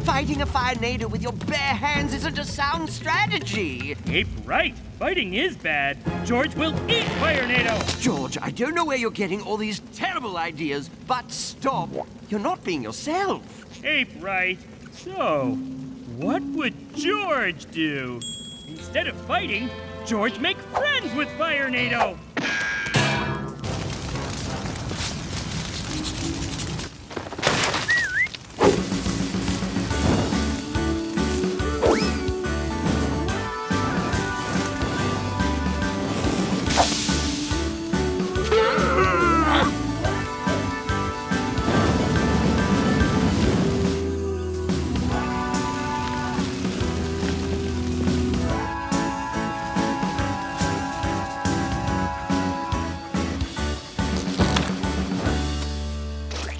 Fighting a fire NATO with your bare hands isn't a sound strategy! Ape right. Fighting is bad. George will eat Fire NATO. George, I don't know where you're getting all these terrible ideas, but stop! You're not being yourself! Ape right. So, what would George do? Instead of fighting, George make friends with Fire NATO.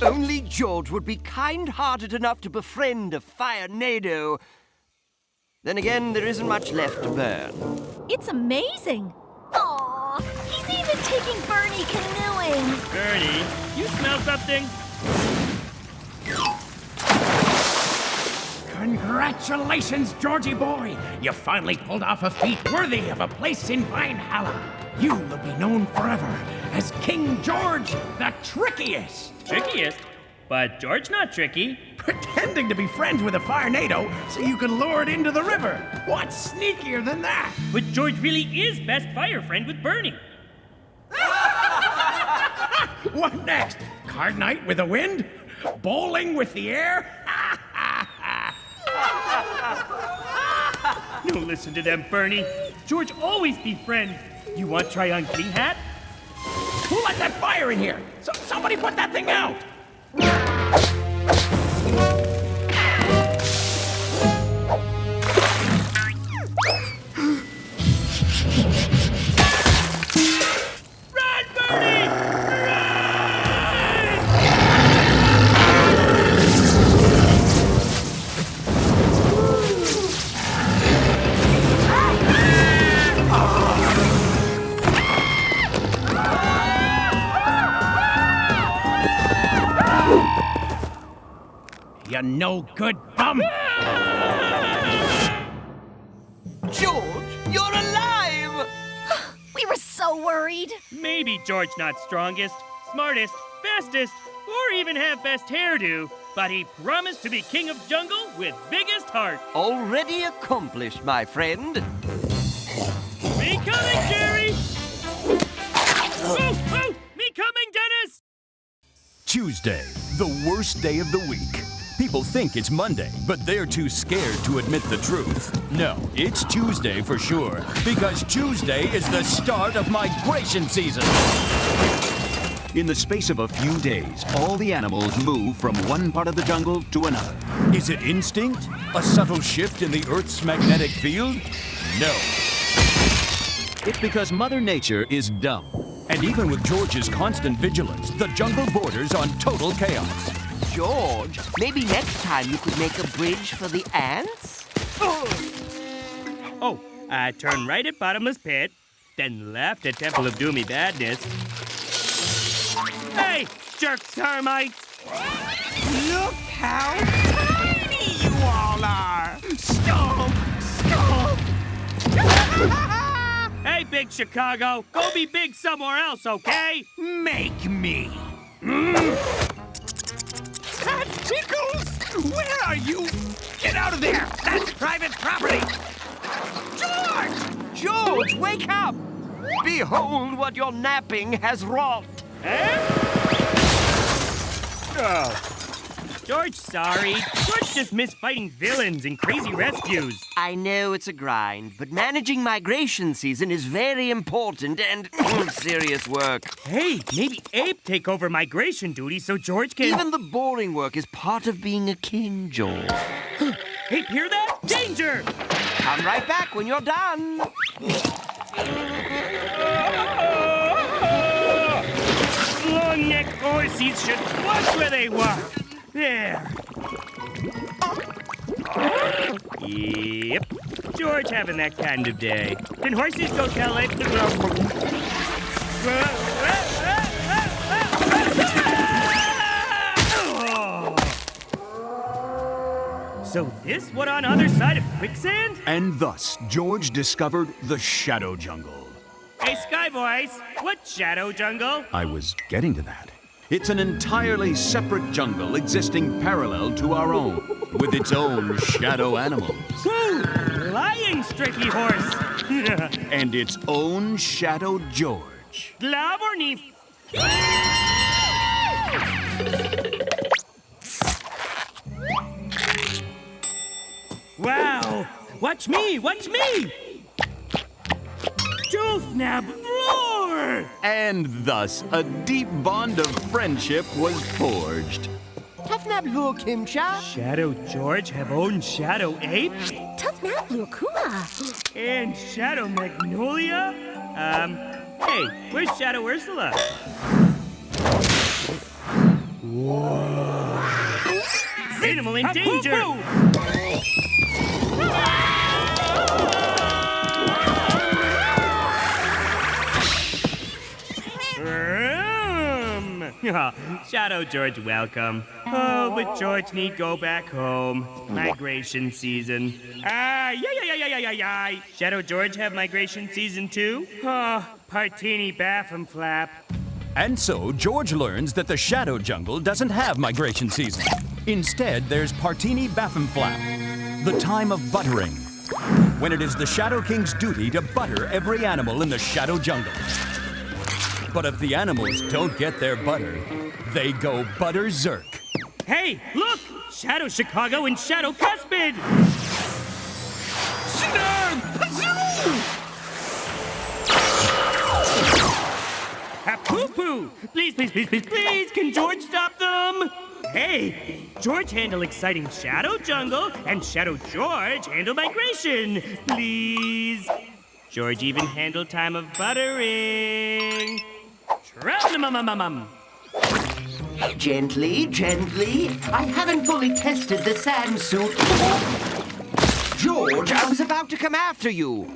Only George would be kind-hearted enough to befriend a fire NATO. Then again, there isn't much left to burn. It's amazing. Aw, he's even taking Bernie canoeing. Bernie, you smell something? Congratulations, Georgie boy! You finally pulled off a feat worthy of a place in Valhalla. You will be known forever as King George the Trickiest. Trickiest? But George not tricky. Pretending to be friends with a fire NATO so you can lure it into the river. What's sneakier than that? But George really is best fire friend with Bernie. What next? Card night with the wind? Bowling with the air? No, listen to them, Bernie. George always be friend. You want try on King Hat? Who let that fire in here? Somebody put that thing out! Run, Bernie! You no good bum! George, you're alive! We were so worried. Maybe George not strongest, smartest, fastest, or even have best hairdo, but he promised to be king of jungle with biggest heart. Already accomplished, my friend. Me coming, Jerry! Oh, oh, me coming, Dennis! Tuesday, the worst day of the week. People think it's Monday, but they're too scared to admit the truth. No, it's Tuesday for sure, because Tuesday is the start of migration season. In the space of a few days, all the animals move from one part of the jungle to another. Is it instinct? A subtle shift in the Earth's magnetic field? No. It's because Mother Nature is dumb. And even with George's constant vigilance, the jungle borders on total chaos. George, maybe next time you could make a bridge for the ants? Oh, turn right at Bottomless Pit, then left at Temple of Doomy Badness. Hey, jerk termites! Look how tiny you all are! Stomp! Stomp! Hey, Big Chicago, go be big somewhere else, okay? Make me! That tickles! Where are you? Get out of there! That's private property! George! George, wake up! Behold what your napping has wrought. Oh. George, sorry. George just missed fighting villains and crazy rescues. I know it's a grind, but managing migration season is very important and serious work. Hey, maybe Ape take over migration duty so George can... Even the boring work is part of being a king, George. Ape, hear that? Danger! Come right back when you're done. Long-necked horses should watch where they walk. There. Yep. George having that kind of day. Can horses go tell Ape the So this what on other side of quicksand? And thus, George discovered the Shadow Jungle. Hey, Sky Voice, what's Shadow Jungle? I was getting to that. It's an entirely separate jungle existing parallel to our own, with its own shadow animals. Woo! Lying, Stricky Horse! And its own Shadow George. Glav or Neef? Wow! Watch me! Watch me! Doofnab floor! And thus, a deep bond of friendship was forged. Shadow George have owned Shadow Ape? And Shadow Magnolia? Hey, where's Shadow Ursula? Whoa! Animal in danger! Shadow George, welcome. Oh, but George need go back home. Migration season. Yeah. Shadow George have migration season too? Oh, Partini Baffin Flap. And so, George learns that the Shadow Jungle doesn't have migration season. Instead, there's Partini Baffenflap, the time of buttering, when it is the Shadow King's duty to butter every animal in the Shadow Jungle. But if the animals don't get their butter, they go butterzerk. Hey, look! Shadow Chicago and Shadow Cuspid! Snag! Ha-poo-poo! Please, can George stop them? Hey, George handle exciting Shadow Jungle, and Shadow George handle migration. Please. George even handle time of buttering. Tra-la-mum-mum-mum. Gently. I haven't fully tested the sand suit. George, I was about to come after you.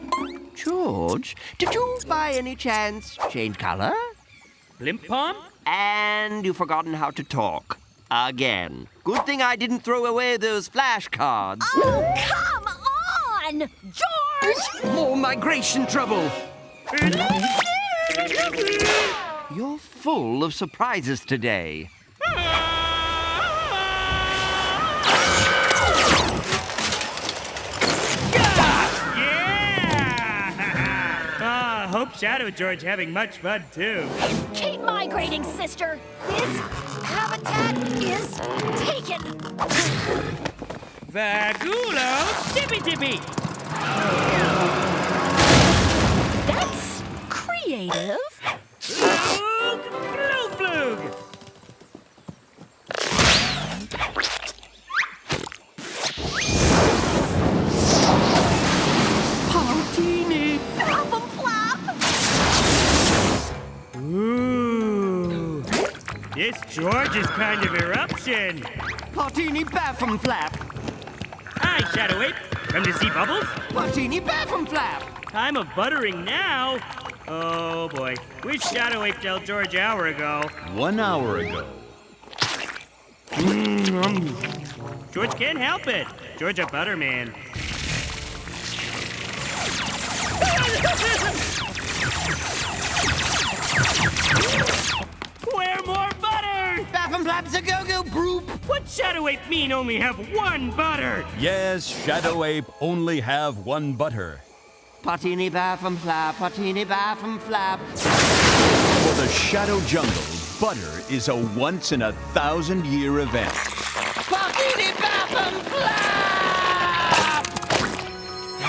George, did you by any chance change color? Blimp Palm? And you've forgotten how to talk. Again. Good thing I didn't throw away those flashcards. Oh, come on! George! More migration trouble. You're full of surprises today. Hope Shadow George having much fun, too. Keep migrating, sister. This habitat is taken. Vagulo tippy-tippy. That's creative. Bloog. Partini Baffin Flap. Ooh. This George is kind of eruption. Partini Baffenflap. Hi, Shadow Ape. Come to see Bubbles? Partini Baffenflap. Time of buttering now. Oh, boy. Wish Shadow Ape tell George an hour ago. 1 hour ago. George can't help it. George a butterman. Where more butter? Baffenflap's a go-go broop. What Shadow Ape mean only have one butter? Yes, Shadow Ape only have one butter. Partini Baffenflap, Partini Baffenflap. For the Shadow Jungle butter is a once-in-a-thousand-year event.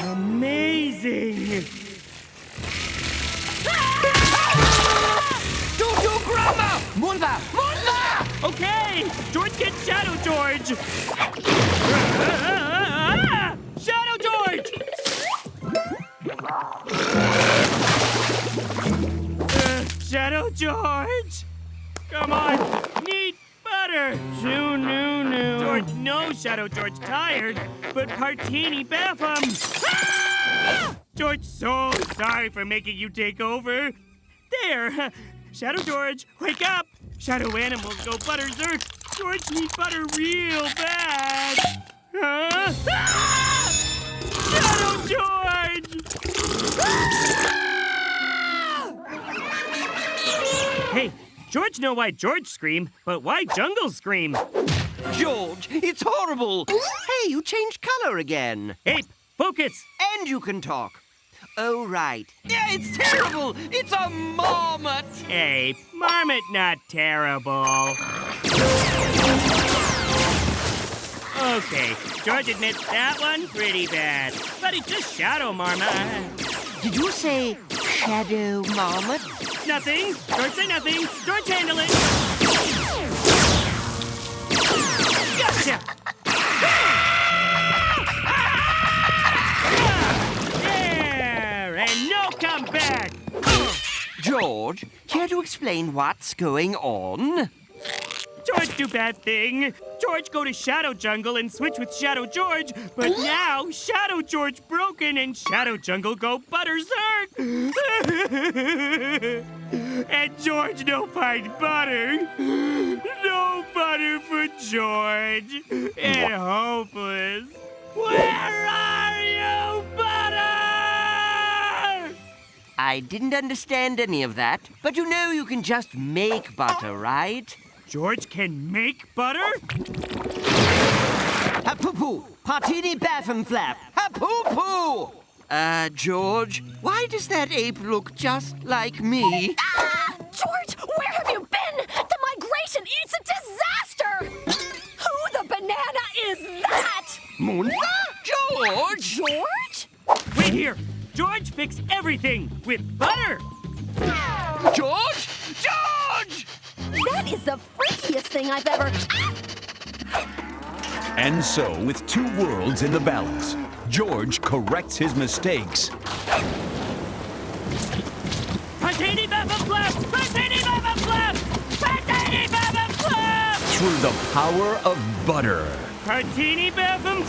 Amazing! Okay, George gets Shadow George! Shadow George! Shadow George! Come on, need butter! No. George knows Shadow George tired, but Partini Betham! George, so sorry for making you take over. There! Shadow George, wake up! Shadow animals go butterzerk. George needs butter real bad. Shadow George! Hey, George know why George scream, but why Jungle scream? George, it's horrible. Hey, you changed color again. Ape, focus! And you can talk. Oh, right. Yeah, it's terrible. It's a marmot. Ape, marmot not terrible. Okay, George admits that one pretty bad, but it's just Shadow Marmot. Did you say shadow marmot? Nothing. George say nothing. George handle it. Gotcha! There, and no comeback. George, care to explain what's going on? George do bad thing. George go to Shadow Jungle and switch with Shadow George, but now Shadow George broken and Shadow Jungle go butterzerk. And George no find butter. No butter for George. And hopeless. Where are you, butter? I didn't understand any of that, but you know you can just make butter, right? George can make butter? Ha-poo-poo! Partini baffin flap! Ha-poo-poo! George, why does that ape look just like me? George, where have you been? The migration, it's a disaster! Who the banana is that? George! George? Wait here. George fix everything with butter. George! George! That is the freakiest thing I've ever... And so, with two worlds in the balance, George corrects his mistakes. Partini Betham Flap! Partini Betham Flap! Partini Betham Flap! Through the power of butter. Partini Betham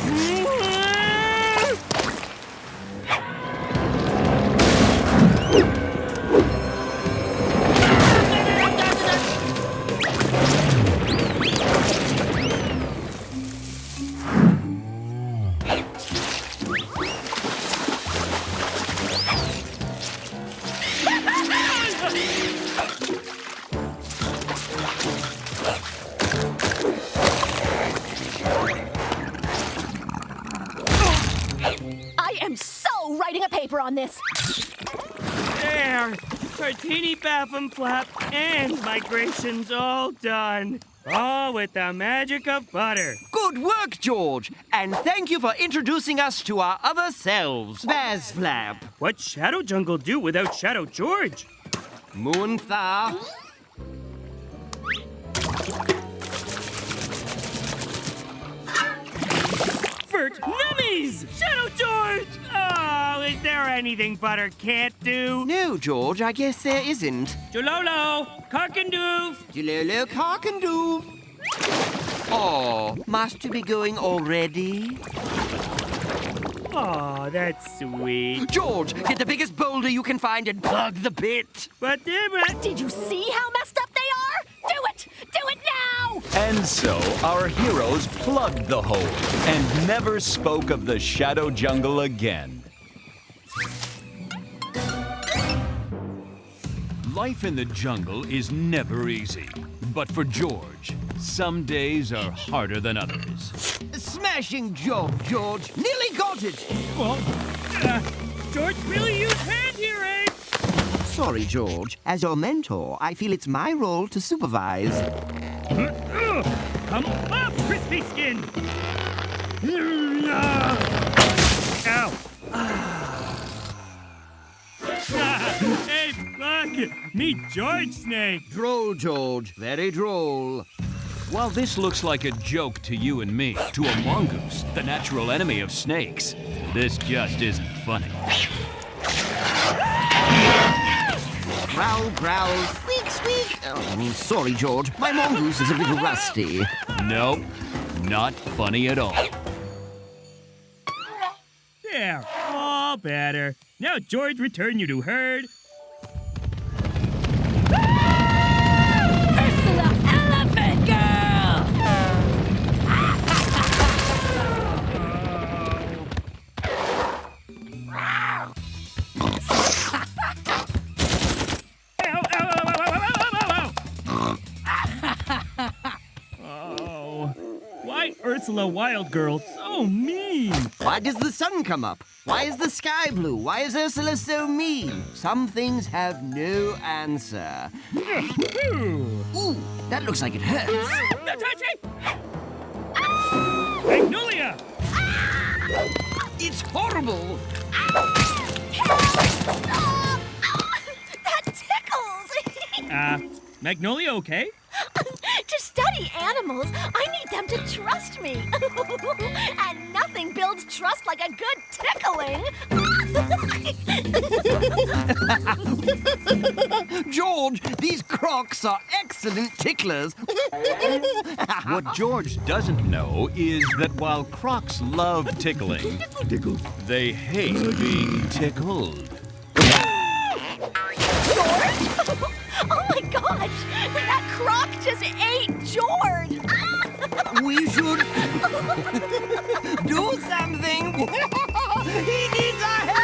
I am so writing a paper on this. There! Partini Betham Flap and migration's all done. All with the magic of butter. Good work, George! And thank you for introducing us to our other selves, Bazflap. What'd Shadow Jungle do without Shadow George? Moontha. Fert Nummies! Shadow George! Oh, is there anything butter can't do? No, George, I guess there isn't. Jololo! Carkandoof! Jololo Carkandoo. Oh, must you be going already? Oh, that's sweet. George, get the biggest boulder you can find and plug the pit. But Did you see how messed up they are? Do it! Do it now! And so, our heroes plugged the hole and never spoke of the Shadow Jungle again. Life in the jungle is never easy. But for George, some days are harder than others. Smashing job, George. Nearly got it. George really used hand here, Ape. So sorry, George. As your mentor, I feel it's my role to supervise. Come off, crispy skin! Ow! Hey, look! Meet George Snake! Droll, George. Very droll. While this looks like a joke to you and me, to a mongoose, the natural enemy of snakes, this just isn't funny. Growl, growl, squeak, squeak. Oh, sorry, George. My mongoose is a little rusty. Nope, not funny at all. There, all better. Now, George, return you to herd. Ursula, elephant girl! Oh, why Ursula Wild Girl so mean? Why does the sun come up? Why is the sky blue? Why is Ursula so mean? Some things have no answer. Ooh, that looks like it hurts. No touching! Magnolia! It's horrible. That tickles! Magnolia okay? To study animals, I need them to trust me. And nothing builds trust like a good tickling. George, these crocs are excellent ticklers. What George doesn't know is that while crocs love tickling, they hate being tickled. Oh my gosh! That croc just ate George! We should do something. He needs our help.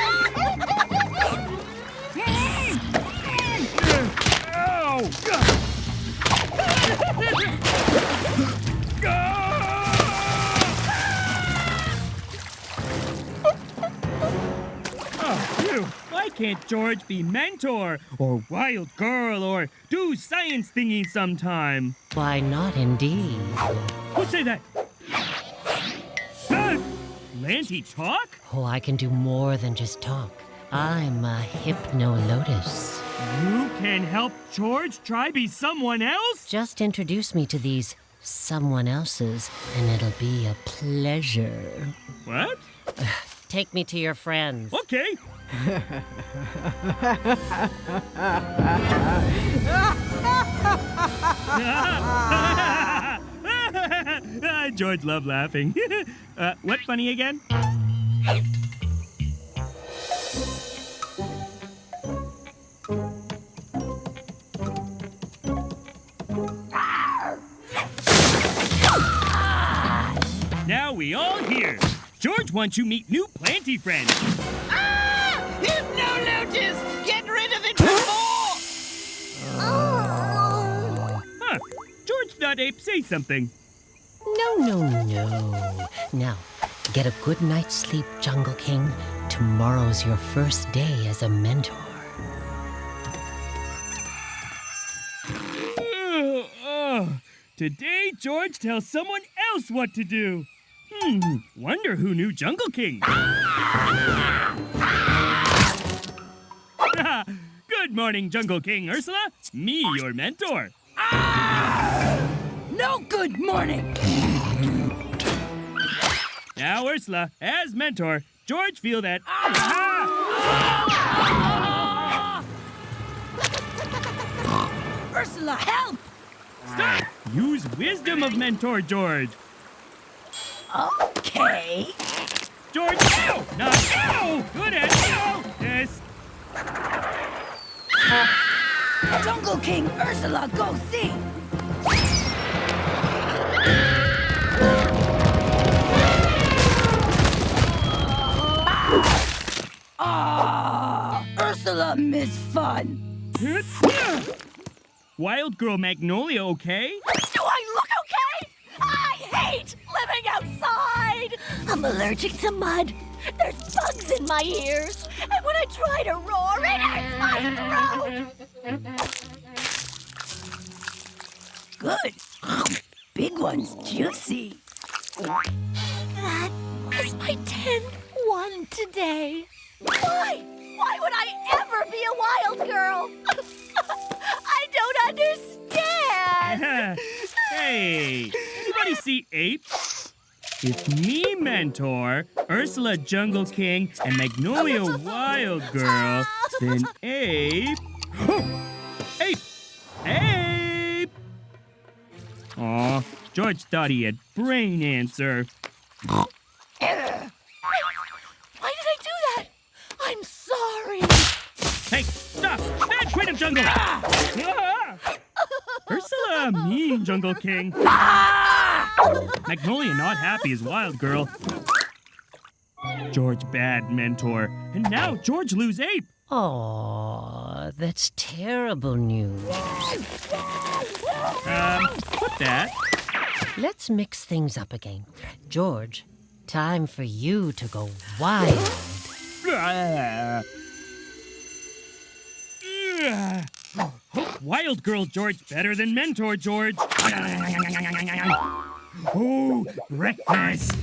Why can't George be mentor, or wild girl, or do science thingy sometime? Why not, indeed? Who say that? Lanty talk? Oh, I can do more than just talk. I'm a Hypno Lotus. You can help George try be someone else? Just introduce me to these someone else's, and it'll be a pleasure. What? Take me to your friends. Okay. George loved laughing. What funny again? Now we all here. George wants you meet new planty friends. Hypno Lotus! Get rid of it before! Huh. George thought Ape say something. No. Now, get a good night's sleep, Jungle King. Tomorrow's your first day as a mentor. Today, George tells someone else what to do. Wonder who knew Jungle King. Good morning, Jungle King Ursula. Me, your mentor. No good morning. Now, Ursula, as mentor, George feel that... Ursula, help! Stop! Use wisdom of mentor, George. Okay. George, ow! Not ow! Good at ow! Yes. Jungle King, Ursula, go see! Ursula miss fun. Wild girl Magnolia, okay? Do I look okay? I hate living outside! I'm allergic to mud. There's bugs in my ears. And when I try to roar, it hurts my Good. Big one's juicy. That was my 10th one today. Why? Why would I ever be a wild girl? I don't understand. Hey, anybody see Ape? It's me, Mentor, Ursula Jungle King, and Magnolia Wild Girl. Then Ape. Oh, Ape! Ape! Aw, George thought he had brain answer. Why did I do that? I'm sorry. Hey, stop! Bad queen of jungle! Ah! Ursula, mean Jungle King. Magnolia not happy as Wild Girl. George bad Mentor. And now George lose Ape. Oh, that's terrible news. Put that. Let's mix things up again. George, time for you to go wild. Wild Girl George better than Mentor George. Oh, breakfast.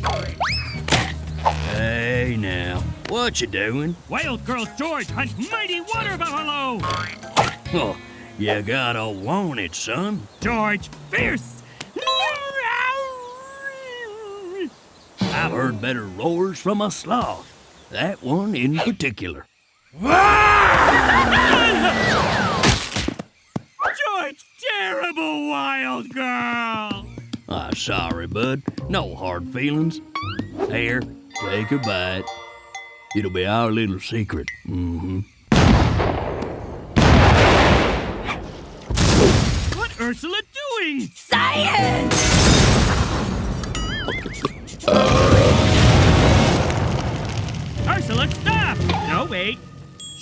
Hey now, what you doing? Wild Girl George hunt mighty water buffalo. Oh, you gotta want it, son. George, fierce. I've heard better roars from a sloth. That one in particular. George, terrible Wild Girl. Sorry, bud. No hard feelings. Here, take a bite. It'll be our little secret. What Ursula doing? Science! Ursula, stop! No, wait.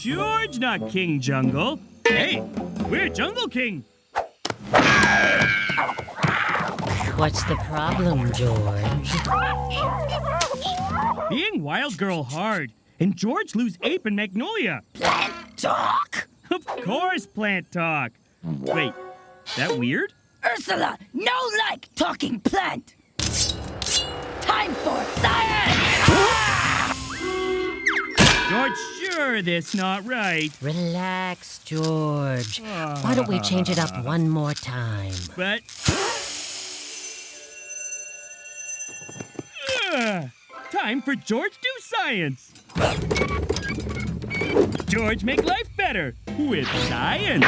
George, not King Jungle. Hey, we're Jungle King. What's the problem, George? Being Wild Girl hard, and George lose Ape and Magnolia. Plant talk! Of course, plant talk. Wait, that weird? Ursula, no like talking plant! Time for science! George, sure this not right. Relax, George. Why don't we change it up one more time? But... time for George do science. George make life better with science.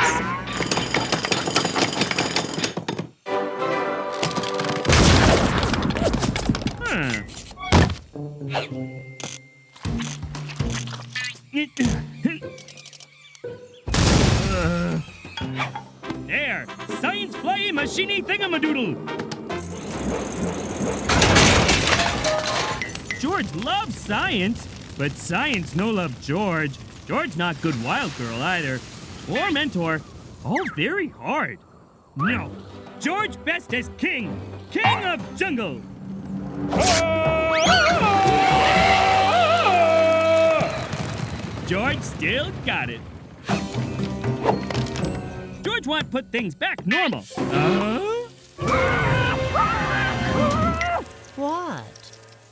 There, science flying machine thingamadoodle. George loves science, but science no love George. George not good Wild Girl either, or Mentor. All very hard. No, George best as king, king of jungle. George still got it. George want put things back normal. What?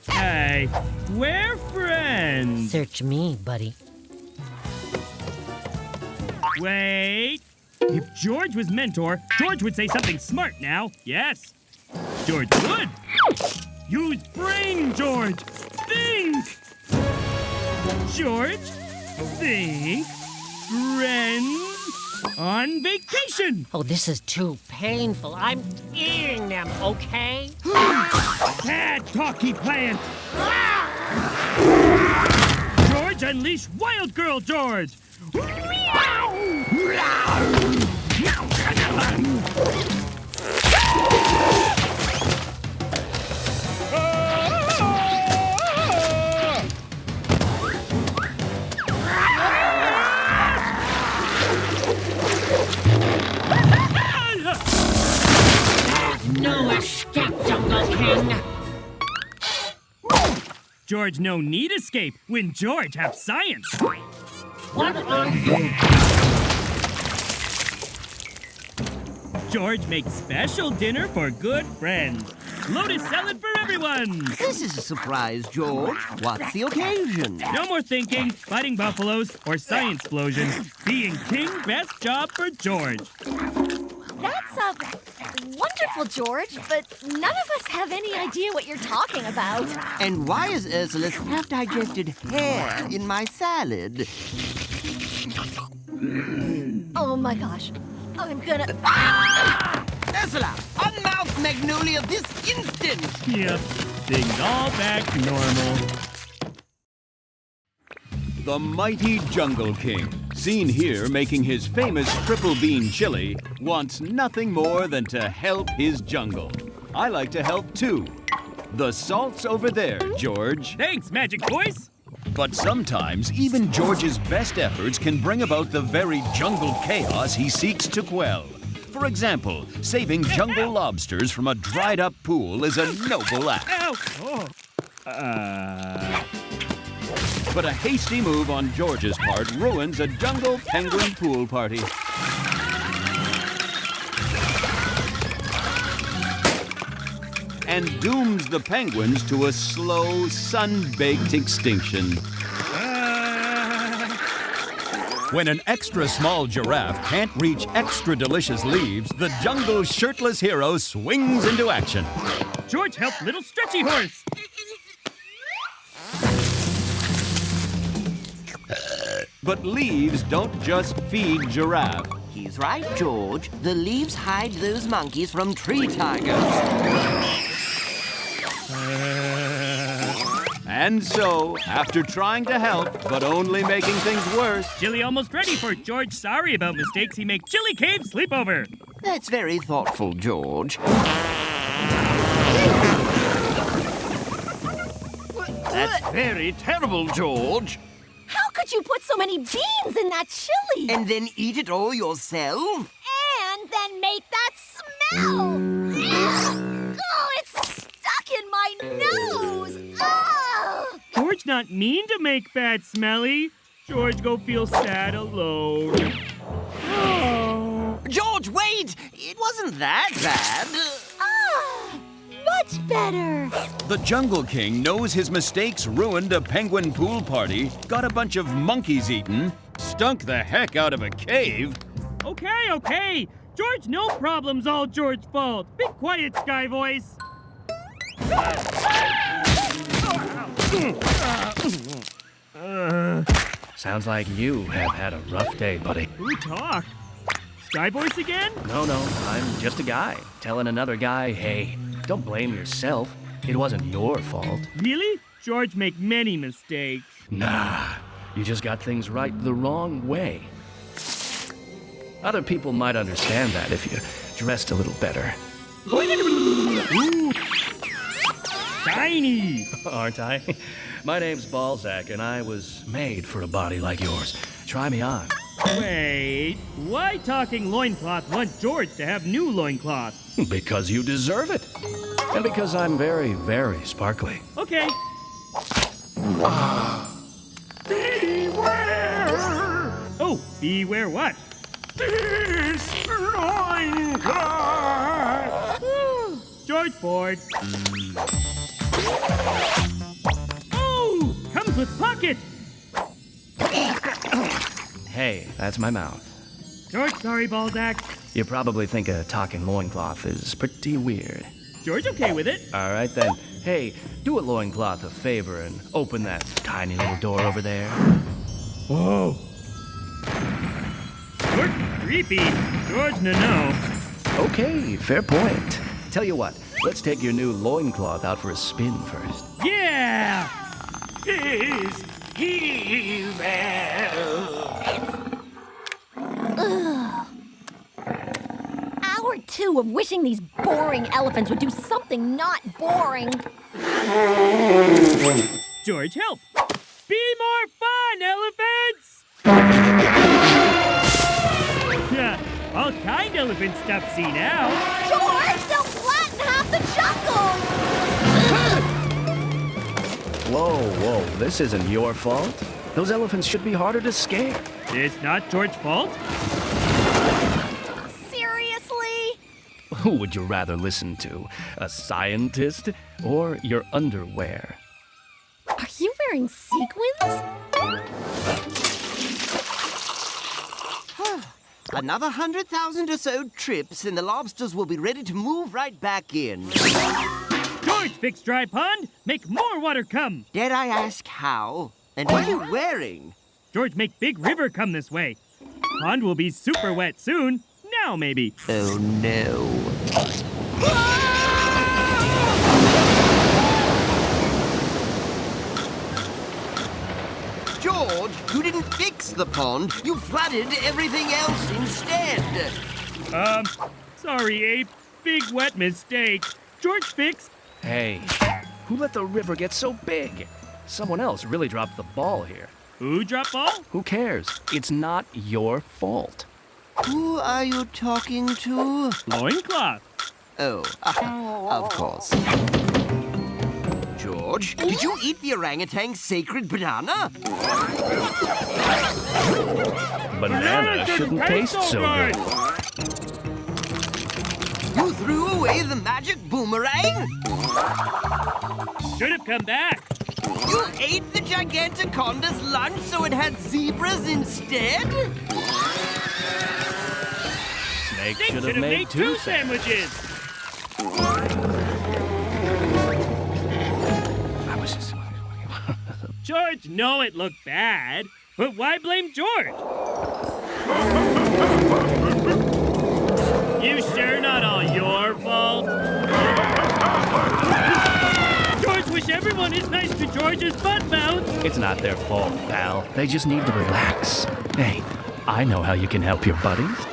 Hey, we're friends. Search me, buddy. Wait. If George was Mentor, George would say something smart now. Yes. George would. Use brain, George. Think. George, think. Friends on vacation. Oh, this is too painful. I'm eating them, okay? Bad talky plant. George, unleash Wild Girl George. No escape, Jungle King. George no need escape when George have science. George makes special dinner for good friends. Lotus salad for everyone. This is a surprise, George. What's the occasion? No more thinking, fighting buffaloes, or science explosions. Being king, best job for George. That's wonderful, George, but none of us have any idea what you're talking about. And why is Ursula's half-digested hair in my salad? Oh my gosh. I'm gonna... Ursula, unmouth Magnolia this instant! Yep, things all back to normal. The mighty Jungle King, seen here making his famous triple bean chili, wants nothing more than to help his jungle. I like to help too. The salt's over there, George. Thanks, Magic Voice. But sometimes even George's best efforts can bring about the very jungle chaos he seeks to quell. For example, saving jungle lobsters from a dried-up pool is a noble act. Ow! Oh. But a hasty move on George's part ruins a jungle penguin pool party. And dooms the penguins to a slow, sun-baked extinction. When an extra small giraffe can't reach extra delicious leaves, the jungle's shirtless hero swings into action. George helped little stretchy horse. But leaves don't just feed giraffe. He's right, George. The leaves hide those monkeys from tree tigers. And so, after trying to help, but only making things worse... Chili almost ready for George. Sorry about mistakes. He make Chili Cave sleepover. That's very thoughtful, George. That's very terrible, George. How could you put so many beans in that chili? And then eat it all yourself? And then make that smell! Oh, it's stuck in my nose! Oh! George not mean to make bad smelly. George go feel sad alone. Oh. George, wait! It wasn't that bad. Much better. The Jungle King knows his mistakes ruined a penguin pool party, got a bunch of monkeys eaten, stunk the heck out of a cave. Okay. George, no problem's all George's fault. Be quiet, Sky Voice. Sounds like you have had a rough day, buddy. Who talked? Sky Voice again? No, I'm just a guy telling another guy, hey, don't blame yourself. It wasn't your fault. Really? George make many mistakes. Nah, you just got things right the wrong way. Other people might understand that if you dressed a little better. Ooh. Shiny! Aren't I? My name's Balzac, and I was made for a body like yours. Try me on. Wait, why talking loincloth want George to have new loincloth? Because you deserve it. And because I'm very, very sparkly. Okay. Beware! Oh, beware what? This loincloth! George bored. Oh, comes with pocket. Hey, that's my mouth. George, sorry, Balzac. You probably think a talking loincloth is pretty weird. George okay with it. All right, then. Hey, do a loincloth a favor and open that tiny little door over there. Whoa. George creepy. George no. Okay, fair point. Tell you what, let's take your new loincloth out for a spin first. Yeah! Is evil! Hour 2 of wishing these boring elephants would do something not boring. George, help! Be more fun, elephants! Yeah, all kind elephant stuff see now. George, they'll flatten half the jungle! Whoa, this isn't your fault. Those elephants should be harder to scare. It's not George's fault. Seriously? Who would you rather listen to? A scientist or your underwear? Are you wearing sequins? Another 100,000 or so trips, and the lobsters will be ready to move right back in. George, fix dry pond. Make more water come. Dare I ask how? And what are you wearing? George, make big river come this way. Pond will be super wet soon. Now, maybe. Oh, no. George, you didn't fix the pond. You flooded everything else instead. Sorry, Ape. Big wet mistake. George fixed. Hey, who let the river get so big? Someone else really dropped the ball here. Who dropped ball? Who cares? It's not your fault. Who are you talking to? Loincloth. Oh, of course. George, did you eat the orangutan's sacred banana? Banana shouldn't taste so good. You threw away the magic boomerang? Should have come back. You ate the Giganticonda's lunch so it had zebras instead? Snake They should have made two sandwiches. I was just... George, know it looked bad, but why blame George? You sure not all your fault? George, wish everyone is nice to George's butt bounce. It's not their fault, pal. They just need to relax. Hey, I know how you can help your buddies.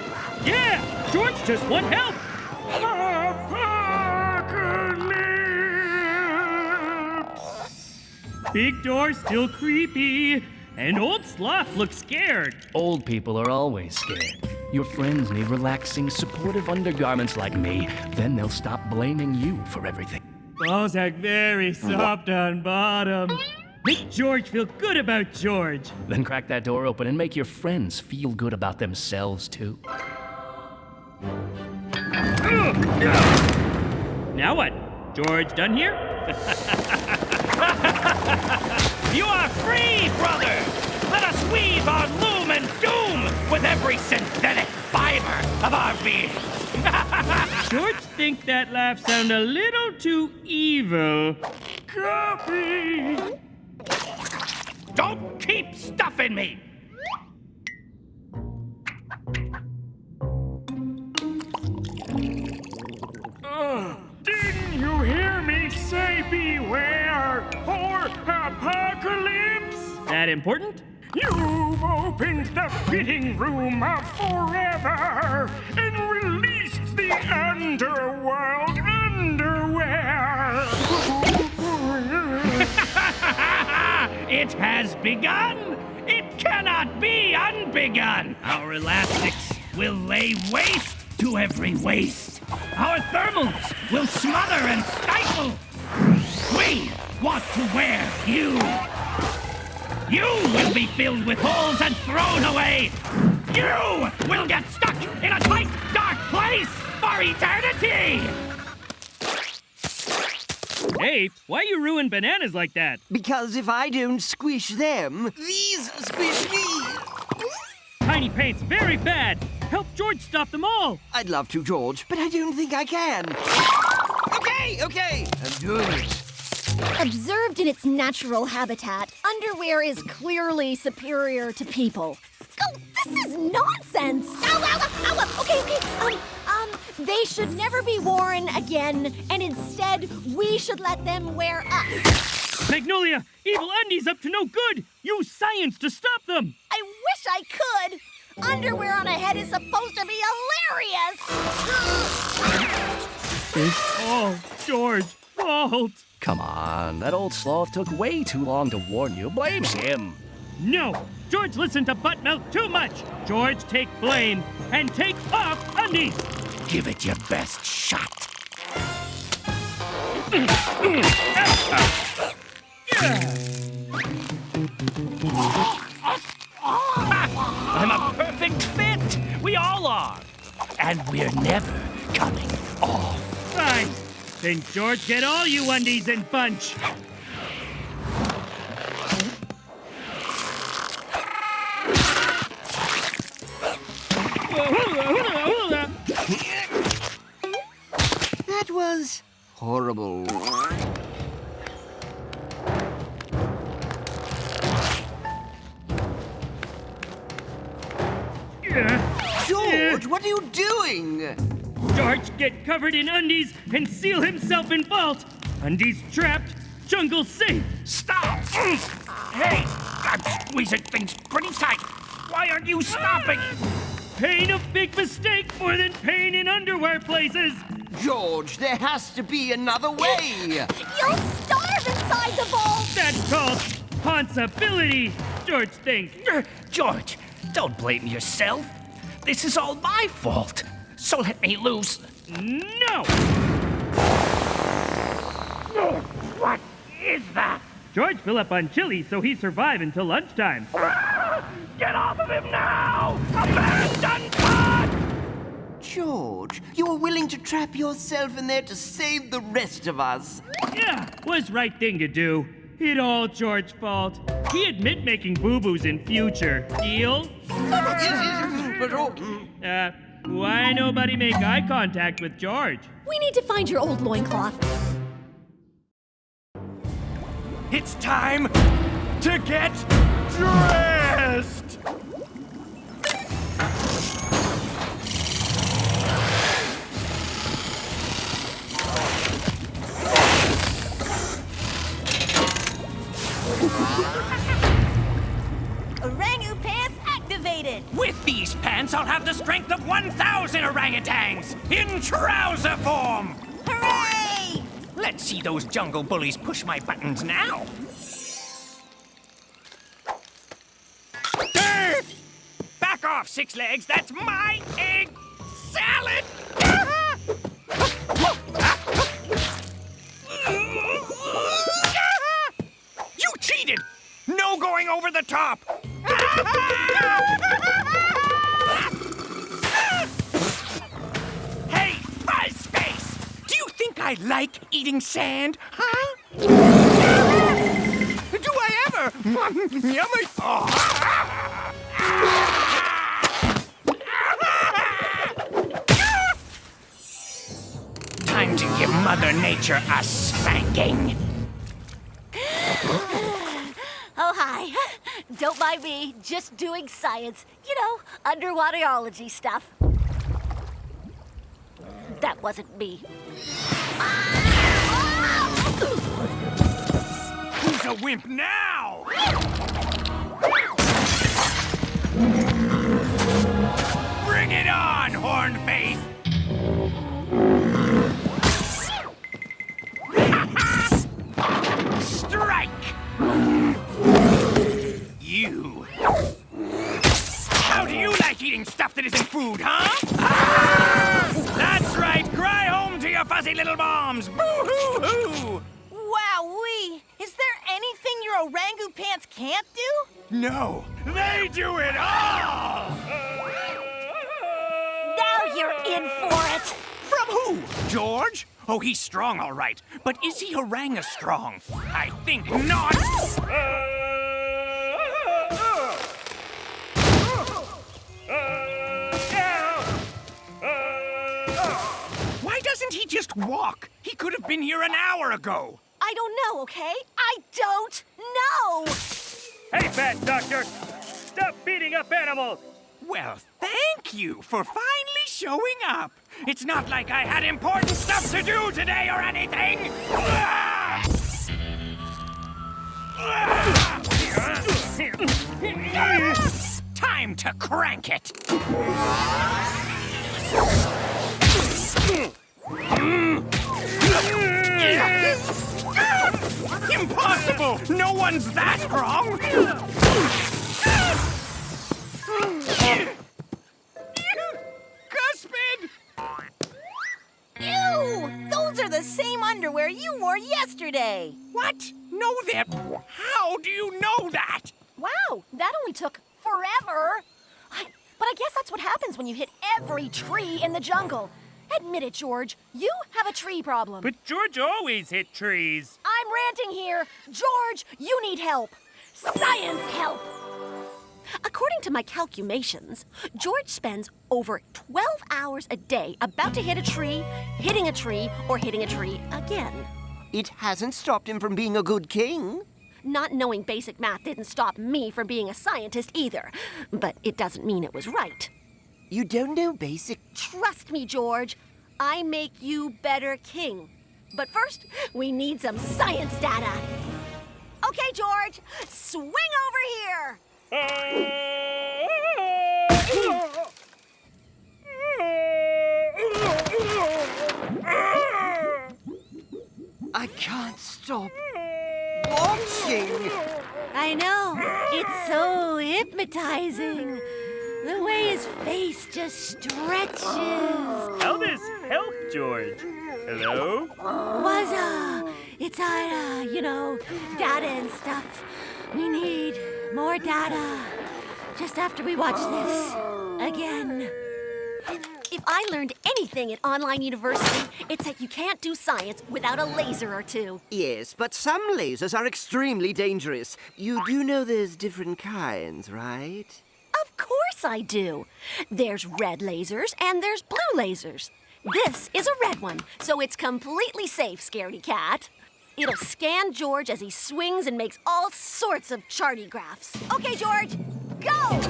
Yeah, George just want help. Big door still creepy, and old sloth looks scared. Old people are always scared. Your friends need relaxing, supportive undergarments like me. Then they'll stop blaming you for everything. Balzac very soft on bottom. Make George feel good about George. Then crack that door open and make your friends feel good about themselves, too. Now what? George done here? You are free, brother! Let us weave our loom and doom with every synthetic fiber of our being. George think that laugh sound a little too evil. Coffee! Don't keep stuffing me! Didn't you hear me say beware or apocalypse? That important? You've opened the fitting room of forever and released the Underworld underwear. It has begun! It cannot be unbegun! Our elastics will lay waste to every waste. Our thermals will smother and stifle. We want to wear you. You will be filled with holes and thrown away. You will get stuck in a tight, dark place for eternity. Ape, why you ruin bananas like that? Because if I don't squish them, these squish me. Tiny paint's very bad. Help George stop them all. I'd love to, George, but I don't think I can. Okay, I'm doing it. Observed in its natural habitat, underwear is clearly superior to people. Oh, this is nonsense! Ow, ow, ow, ow, okay. They should never be worn again, and instead, we should let them wear us. Magnolia, evil undies up to no good. Use science to stop them. I wish I could. Underwear on a head is supposed to be hilarious. It's all George's fault. Come on, that old sloth took way too long to warn you. Blame him. No, George listened to Buttmouth too much. George, take blame and take off undies. Give it your best shot. I'm a perfect fit. We all are. And we're never coming off. Fine. Then George, get all you undies in bunch. That was horrible. George, what are you doing? George, get covered in undies and seal himself in vault. Undies trapped, jungle safe. Stop! Hey, I'm squeezing things pretty tight. Why aren't you stopping? Pain of big mistake more than pain in underwear places. George, there has to be another way. You'll starve inside the vault. That's called responsibility, George thinks. George, don't blame yourself. This is all my fault. So let me loose. No! What is that? George fill up on chili so he survive until lunchtime. Get off of him now! Abandon pod! George, you were willing to trap yourself in there to save the rest of us. Yeah, was right thing to do. It all George's fault. He admit making boo-boos in future. Deal? Why nobody make eye contact with George? We need to find your old loincloth. It's time to get dressed! Orangu-pants activated. With these pants, I'll have the strength of 1,000 orangutans in trouser form! Hooray! Let's see those jungle bullies push my buttons now. Back off, Six Legs. That's my egg salad! You cheated! No going over the top! Hey, Fuzzface! Do you think I like eating sand, huh? Do I ever? Yummy! Time to give Mother Nature a spanking. Oh, hi. Don't mind me, just doing science. You know, underwaterology stuff. That wasn't me. Who's a wimp now? Bring it on, horned face! Strike! You. How do you like eating stuff that isn't food, huh? That's right! Cry home to your fuzzy little bombs! Boo-hoo-hoo! Wowee! Is there anything your orangu-pants can't do? No, they do it all! Now you're in for it! From who? George? Oh, he's strong, all right. But is he strong? I think not. Why doesn't he just walk? He could have been here an hour ago. I don't know, okay? I don't know! Hey, Fat Doctor! Stop beating up animals! Well, thank you for finally showing up. It's not like I had important stuff to do today or anything. Time to crank it. Impossible! No one's that strong! Cuspid! Ew! Those are the same underwear you wore yesterday! What? know them. How do you know that? Wow, that only took forever. But I guess that's what happens when you hit every tree in the jungle. Admit it, George. You have a tree problem. But George always hit trees. I'm ranting here. George, you need help. Science help. According to my calculations, George spends over 12 hours a day about to hit a tree, hitting a tree, or hitting a tree again. It hasn't stopped him from being a good king. Not knowing basic math didn't stop me from being a scientist either, but it doesn't mean it was right. You don't know basic... Trust me, George. I make you better king. But first, we need some science data. Okay, George, swing over here. I can't stop watching. I know. It's so hypnotizing. The way his face just stretches. How does help, George? Hello? It's data and stuff. We need more data. Just after we watch this again. If I learned anything at online university, it's that you can't do science without a laser or two. Yes, but some lasers are extremely dangerous. You do know there's different kinds, right? Of course I do. There's red lasers and there's blue lasers. This is a red one, so it's completely safe, scaredy cat. It'll scan George as he swings and makes all sorts of charty graphs. Okay, George, go!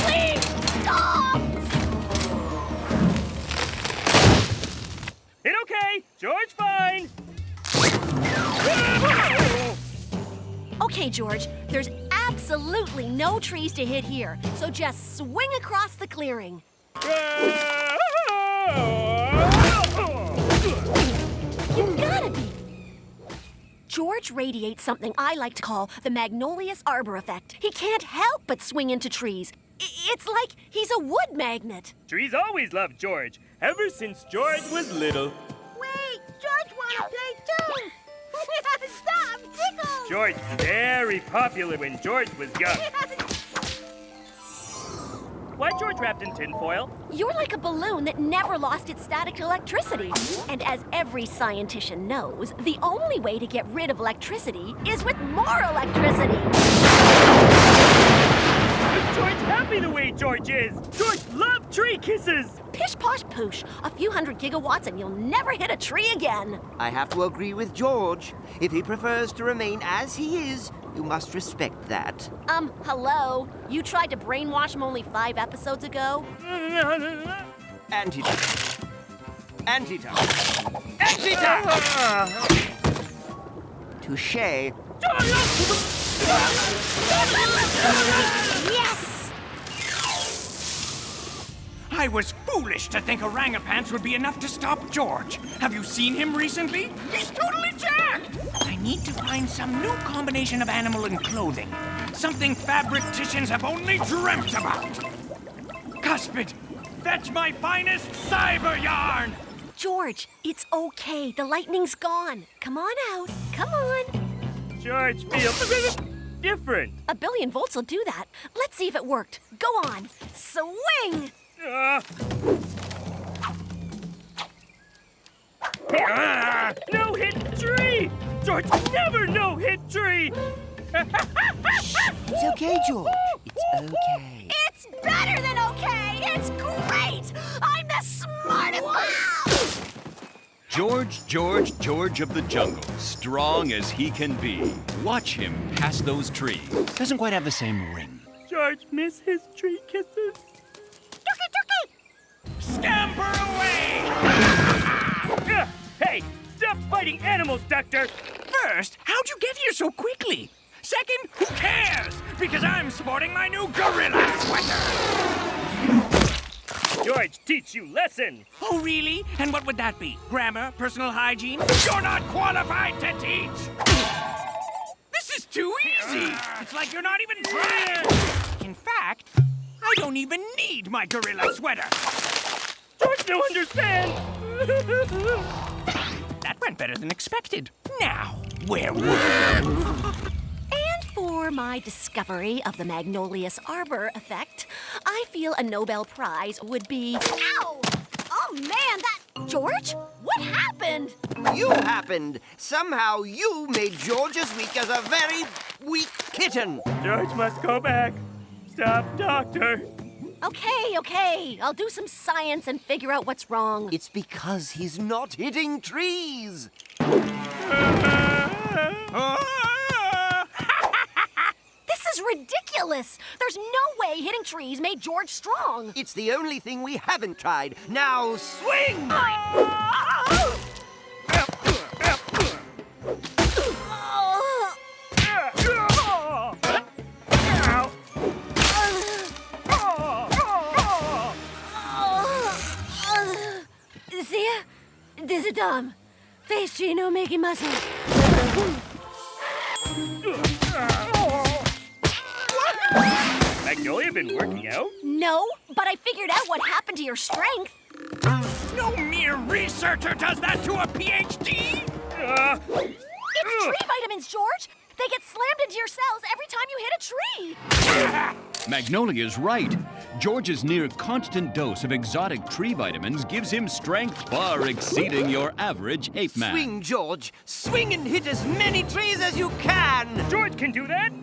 Please, stop! Hit okay. George fine. Okay, George, there's absolutely no trees to hit here, so just swing across the clearing. You gotta be. George radiates something I like to call the Magnolious Arbor effect. He can't help but swing into trees. It's like he's a wood magnet. Trees always loved George, ever since George was little. Wait, George wanna play too. Stop, tickle. George very popular when George was young. Why George wrapped in tinfoil? You're like a balloon that never lost its static electricity. And as every scientician knows, the only way to get rid of electricity is with more electricity. Is George happy the way George is? George loved tree kisses. Pish posh poosh, a few hundred gigawatts and you'll never hit a tree again. I have to agree with George. If he prefers to remain as he is, you must respect that. Hello? You tried to brainwash him only 5 episodes ago? Antidote. Antidote. Antidote! Touché. Yes! I was foolish to think orangutans would be enough to stop George. Have you seen him recently? He's totally jacked! I need to find some new combination of animal and clothing. Something fabricticians have only dreamt about. Cuspid, fetch my finest cyber yarn! George, it's okay. The lightning's gone. Come on out. Come on. George feels different. 1 billion volts will do that. Let's see if it worked. Go on. Swing! No hit tree! George never no hit tree! It's okay, George. It's okay. It's better than okay! It's great! I'm the smartest! Wow! George of the jungle, strong as he can be. Watch him pass those trees. Doesn't quite have the same ring. George miss his tree kisses. Scamper away! Hey, stop fighting animals, Doctor! First, how'd you get here so quickly? Second, who cares? Because I'm sporting my new gorilla sweater! George, teach you lesson! Oh, really? And what would that be? Grammar? Personal hygiene? You're not qualified to teach! This is too easy! It's like you're not even trying! In fact, I don't even need my gorilla sweater. George don't understand. That went better than expected. Now, where would And for my discovery of the Magnolious Arbor effect, I feel a Nobel Prize would be... Ow! Oh, man, that... George? What happened? You happened. Somehow you made George as weak as a very weak kitten. George must go back. Stop, Doctor. Okay. I'll do some science and figure out what's wrong. It's because he's not hitting trees. This is ridiculous. There's no way hitting trees made George strong. It's the only thing we haven't tried. Now swing! See? This is dumb. Face tree no making muscle. Magnolia been working out? No, but I figured out what happened to your strength. No mere researcher does that to a PhD! It's tree vitamins, George. They get slammed into your cells every time you hit a tree. Magnolia's right. George's near constant dose of exotic tree vitamins gives him strength far exceeding your average ape man. Swing, George. Swing and hit as many trees as you can. George can do that.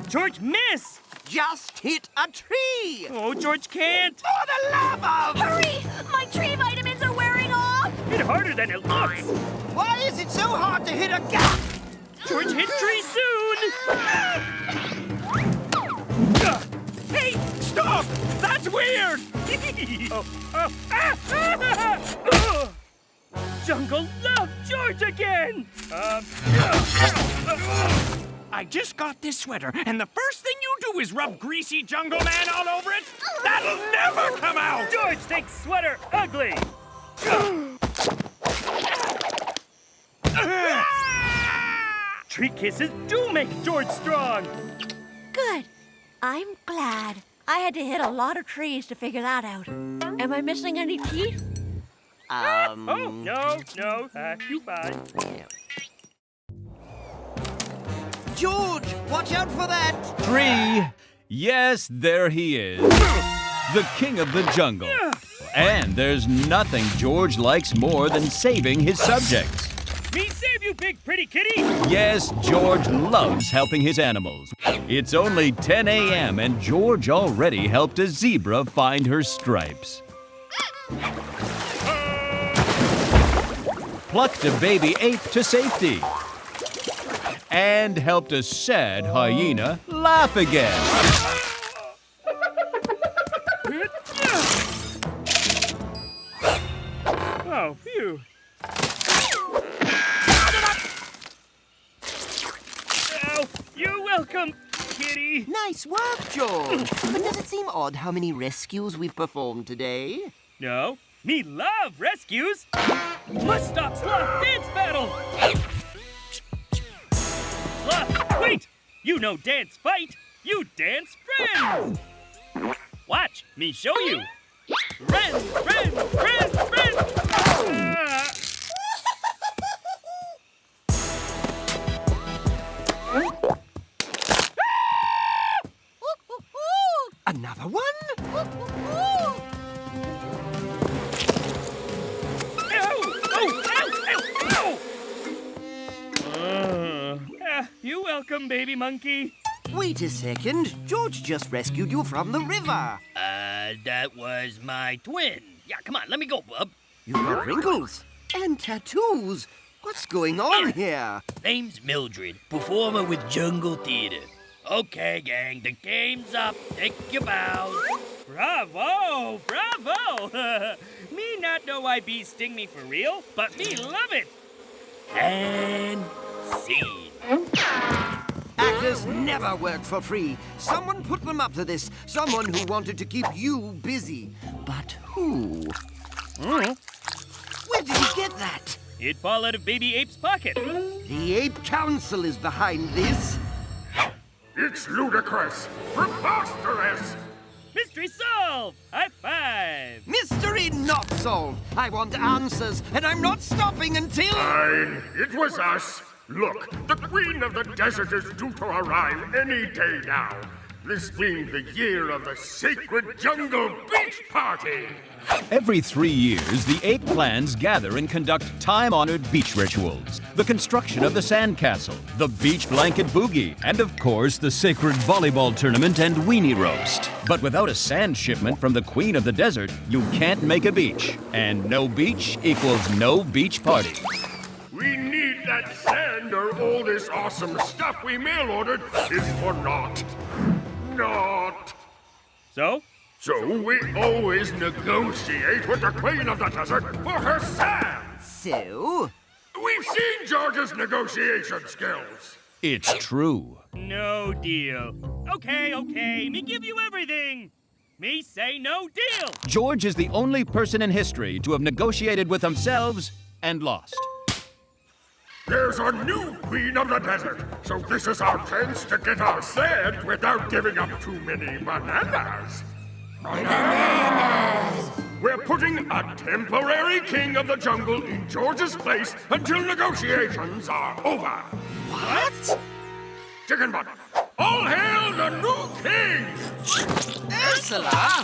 George, miss. Just hit a tree. Oh, George can't. For the love of... Hurry! My tree vitamins are wearing off! Hit harder than it looks. Why is it so hard to hit a gap? George, hit tree soon. Hey, stop! That's weird! Jungle love George again. I just got this sweater, and the first thing you do is rub greasy Jungle Man all over it? That'll never come out! George thinks sweater ugly. Tree kisses do make George strong. Good. I'm glad. I had to hit a lot of trees to figure that out. Am I missing any teeth? Oh, no, you fine. George, watch out for that. Tree! Yes, there he is. The king of the jungle. And there's nothing George likes more than saving his subjects. Me save you, big pretty kitty. Yes, George loves helping his animals. It's only 10 a.m. and George already helped a zebra find her stripes. Plucked a baby ape to safety. And helped a sad hyena laugh again. Oh, phew. Oh, you're welcome, kitty. Nice work, George. But does it seem odd how many rescues we've performed today? No, me love rescues. Must stop sloth dance battle. Sloth, wait! You no dance fight, you dance friends. Watch me show you. Friends. Another one? You welcome, baby monkey. Wait a second. George just rescued you from the river. That was my twin. Yeah, come on, let me go, bub. You've got wrinkles and tattoos. What's going on here? Name's Mildred, performer with Jungle Theater. Okay, gang, the game's up. Take your bows. Bravo! Me not know why bees sting me for real, but me love it. And scene. Actors never work for free. Someone put them up to this. Someone who wanted to keep you busy. But who? Where did he get that? It fall out of Baby Ape's pocket. The Ape Council is behind this. It's ludicrous! Preposterous! Mystery solved! High five! Mystery not solved. I want answers, and I'm not stopping until... Fine. It was us. Look, the Queen of the Desert is due to arrive any day now. This being the year of the Sacred Jungle Beach Party. Every 3 years, the ape clans gather and conduct time-honored beach rituals. The construction of the sandcastle, the beach blanket boogie, and of course, the sacred volleyball tournament and weenie roast. But without a sand shipment from the Queen of the Desert, you can't make a beach. And no beach equals no beach party. We need that sand or all this awesome stuff we mail-ordered is for naught. Naught. So? So we always negotiate with the Queen of the Desert for her sand. So? We've seen George's negotiation skills. It's true. No deal. Okay, me give you everything. Me say no deal. George is the only person in history to have negotiated with themselves and lost. There's a new Queen of the Desert, so this is our chance to get our sand without giving up too many bananas. Bananas! We're putting a temporary king of the jungle in George's place until negotiations are over. What? Chicken butt, all hail the new king! Ursula?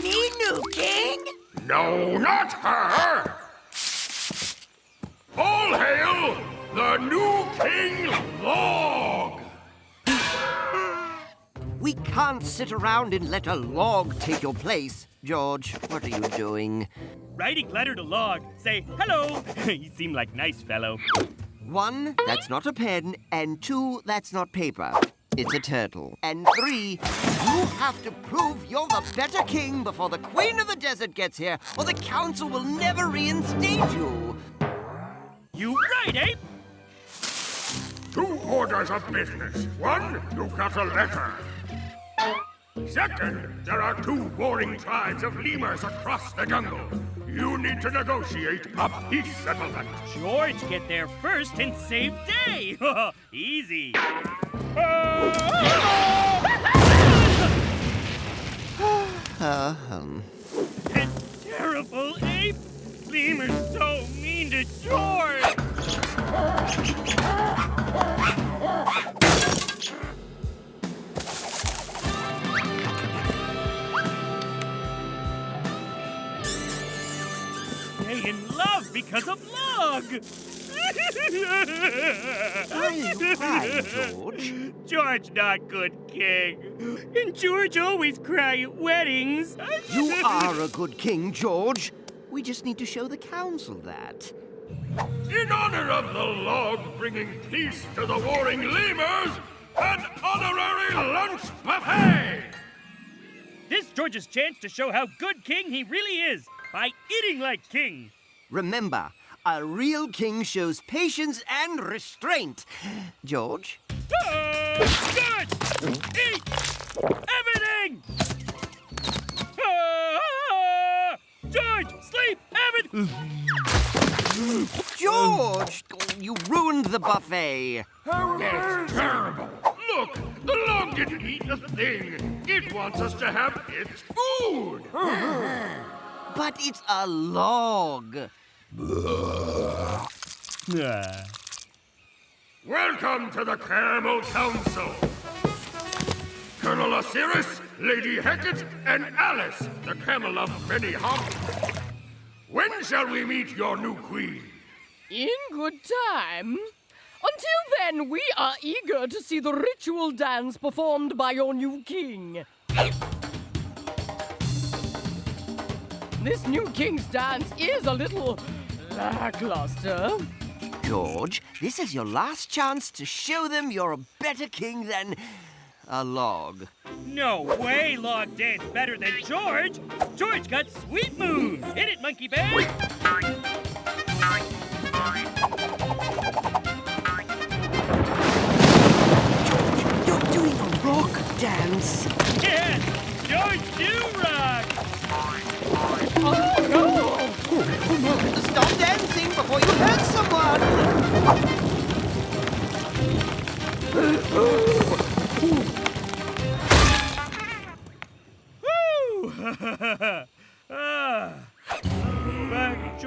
Me new king? No, not her! All hail the new King Log! We can't sit around and let a log take your place. George, what are you doing? Writing letter to Log. Say hello. You seem like nice fellow. 1, that's not a pen, and 2, that's not paper. It's a turtle. And 3, you have to prove you're the better king before the Queen of the Desert gets here, or the council will never reinstate you. You right, Ape? 2 orders of business. 1, you've got a letter. 2nd, there are 2 warring tribes of lemurs across the jungle. You need to negotiate a peace settlement. George, get there first and save day. Easy. Terrible Ape. Lemurs so mean to George. Stay in love because of Log. Why, George? George not good king. And George always cry at weddings. You are a good king, George. We just need to show the council that. In honor of the Log bringing peace to the warring lemurs, an honorary lunch buffet! This George's chance to show how good king he really is by eating like king. Remember, a real king shows patience and restraint. George? Good! Eat everything! George, sleep, everything! George! You ruined the buffet. That's terrible. Look, the Log didn't eat a thing. It wants us to have its food. But it's a log. Welcome to the Camel Council. Colonel Osiris, Lady Hecate, and Alice, the camel of many hops. When shall we meet your new queen? In good time. Until then, we are eager to see the ritual dance performed by your new king. This new king's dance is a little lackluster. George, this is your last chance to show them you're a better king than a log. No way Log danced better than George. George got sweet moves. Hit it, Monkey Bear. You're doing a rock dance. Yeah, George do rock. Oh, no! Stop dancing before you hurt someone!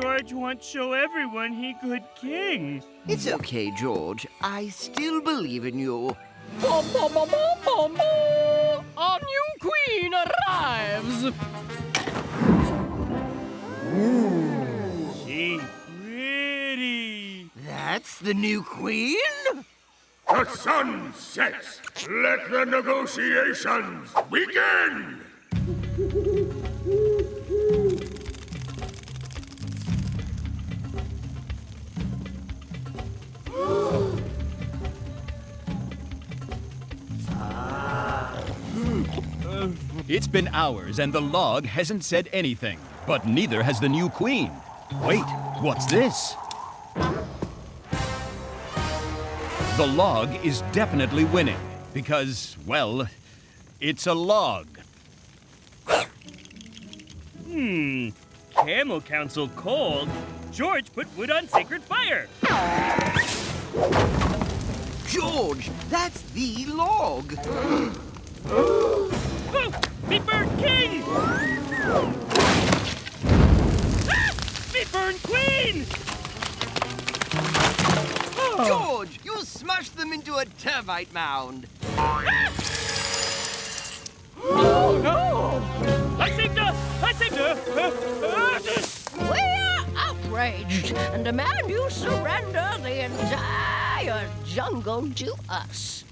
George wants to show everyone he good king. It's okay, George. I still believe in you. Bom, bom, bom, bom, bom, bom. Our new queen arrives. She pretty. That's the new queen? The sun sets. Let the negotiations begin! It's been hours and the log hasn't said anything, but neither has the new queen. Wait, what's this? The log is definitely winning because, well, it's a log. Camel Council cold. George put wood on sacred fire. George, that's the log. Oh, me burn king! Me burn queen! George, you smashed them into a termite mound. Oh, no! I saved her! We are outraged and demand you surrender the entire jungle to us.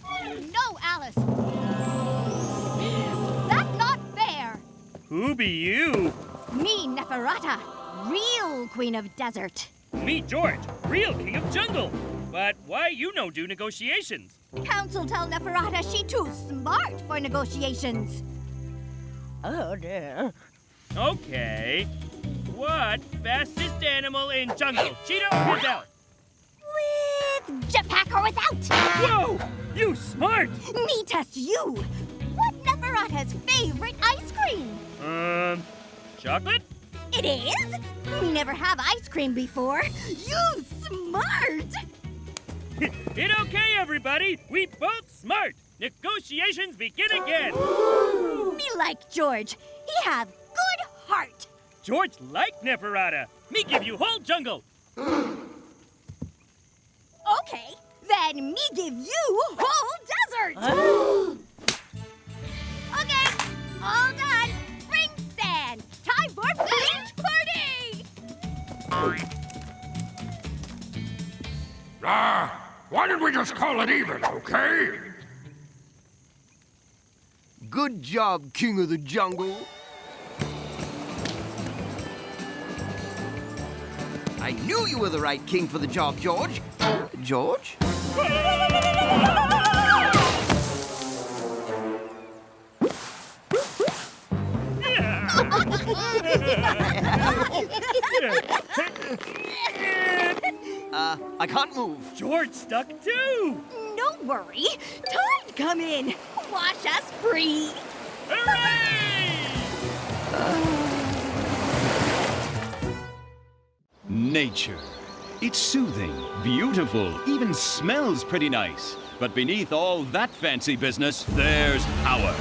No, Alice. That's not fair. Who be you? Me, Neferata, real queen of desert. Me, George, real king of jungle. But why you no do negotiations? Council tell Neferata she too smart for negotiations. Oh, dear. Okay. What fastest animal in jungle? Cheetah or gazelle? With jetpack or without. Whoa! You smart! Me test you. What Neferata's favorite ice cream? Chocolate? It is? We never have ice cream before. You smart! It okay, everybody. We both smart. Negotiations begin again. Me like George. He have good heart. George like Neferata. Me give you whole jungle. Okay, then me give you whole desert. Okay, all done. Bring sand. Time for beach party. Why did we just call it even, okay? Good job, King of the Jungle. I knew you were the right king for the job, George. George? I can't move. George stuck too. Don't worry. Tide come in. Wash us free. Hooray! Nature. It's soothing, beautiful, even smells pretty nice. But beneath all that fancy business, there's power.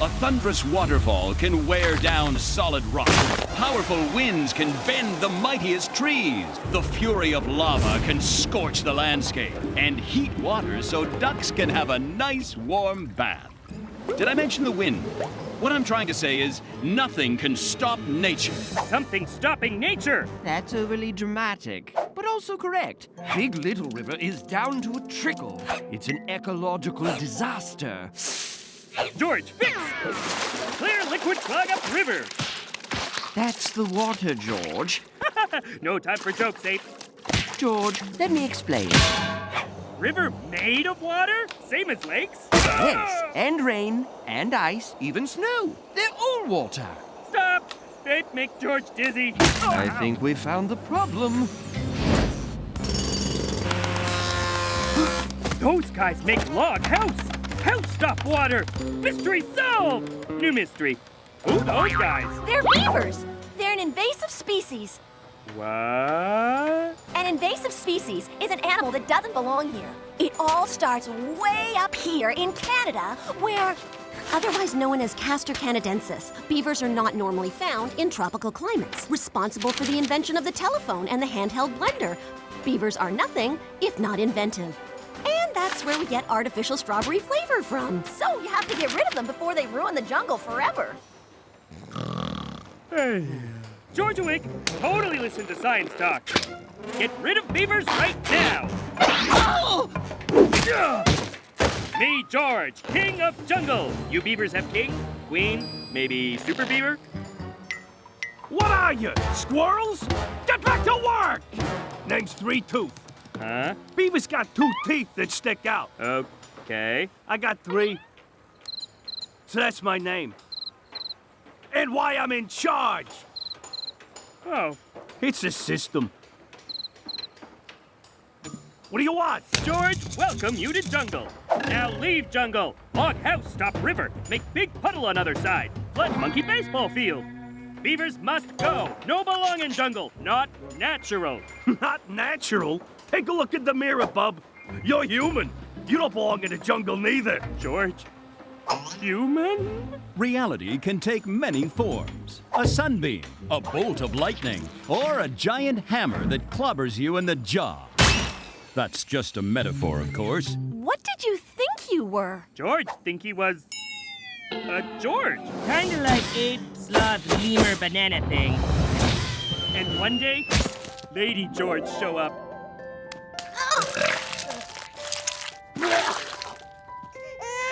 A thunderous waterfall can wear down solid rock. Powerful winds can bend the mightiest trees. The fury of lava can scorch the landscape. And heat water so ducks can have a nice warm bath. Did I mention the wind? What I'm trying to say is nothing can stop nature. Something stopping nature. That's overly dramatic, but also correct. Big Little River is down to a trickle. It's an ecological disaster. George, fix! Clear liquid clog up river. That's the water, George. No time for jokes, Ape. George, let me explain. River made of water? Same as lakes? Yes, and rain, and ice, even snow. They're all water. Stop! Ape make George dizzy. I think we found the problem. Those guys make log house. House stop water. Mystery solved. New mystery. Who those guys? They're beavers. They're an invasive species. What? An invasive species is an animal that doesn't belong here. It all starts way up here in Canada, where otherwise known as Castor canadensis. Beavers are not normally found in tropical climates, responsible for the invention of the telephone and the handheld blender. Beavers are nothing if not inventive. And that's where we get artificial strawberry flavor from. So you have to get rid of them before they ruin the jungle forever. Hey. George Ape, totally listen to science talk. Get rid of beavers right now. Oh! Me, George, king of jungle. You beavers have king, queen, maybe super beaver? What are you, squirrels? Get back to work! Name's Three Tooth. Huh? Beaver's got 2 teeth that stick out. Okay. I got 3. So that's my name. And why I'm in charge. Oh. It's a system. What do you want? George, welcome you to jungle. Now leave jungle. Log house, stop river. Make big puddle on other side. Flood monkey baseball field. Beavers must go. No belong in jungle. Not natural. Not natural? Take a look in the mirror, bub. You're human. You don't belong in the jungle neither. George, human? Reality can take many forms. A sunbeam, a bolt of lightning, or a giant hammer that clobbers you in the jaw. That's just a metaphor, of course. What did you think you were? George think he was... George. Kinda like ape, sloth, lemur, banana thing. And one day, Lady George show up.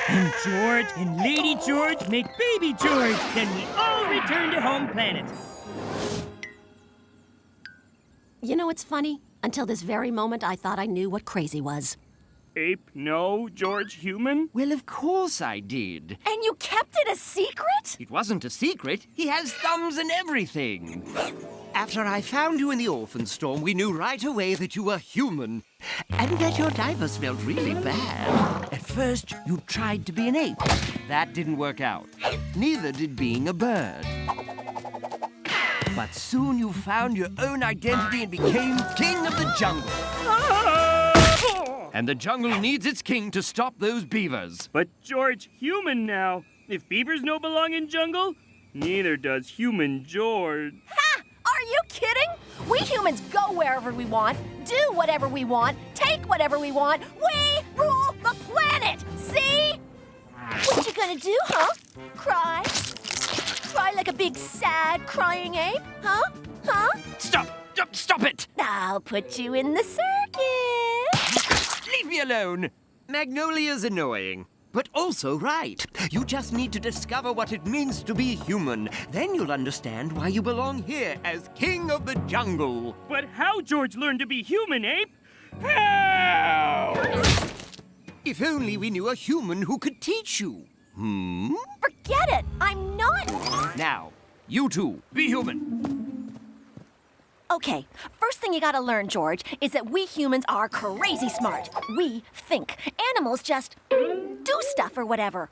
And George and Lady George make baby George. Then we all return to home planet. You know what's funny? Until this very moment, I thought I knew what crazy was. Ape, no, George, human? Well, of course I did. And you kept it a secret? It wasn't a secret. He has thumbs and everything. After I found you in the orphan storm, we knew right away that you were human. And that your diaper smelled really bad. At first, you tried to be an ape. That didn't work out. Neither did being a bird. But soon you found your own identity and became king of the jungle. And the jungle needs its king to stop those beavers. But George, human now. If beavers no belong in jungle, neither does human George. Ha! Are you kidding? We humans go wherever we want, do whatever we want, take whatever we want. We rule the planet! See? What you gonna do, huh? Cry? Cry like a big, sad, crying ape? Huh? Huh? Stop it! I'll put you in the circus. Leave me alone. Magnolia's annoying, but also right. You just need to discover what it means to be human. Then you'll understand why you belong here as king of the jungle. But how George learned to be human, Ape? How? If only we knew a human who could teach you. Forget it. I'm not. Now, you two, be human. Okay, first thing you gotta learn, George, is that we humans are crazy smart. We think. Animals just do stuff or whatever.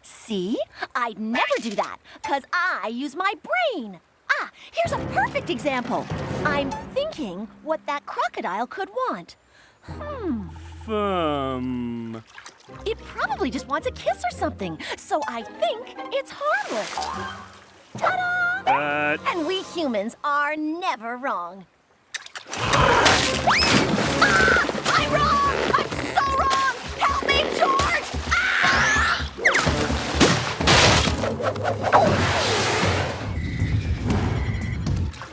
See? I'd never do that, because I use my brain. Ah, here's a perfect example. I'm thinking what that crocodile could want. It probably just wants a kiss or something, so I think it's harmless. Ta-da! And we humans are never wrong. Ah! I'm wrong! I'm so wrong! Help me, George! Ah!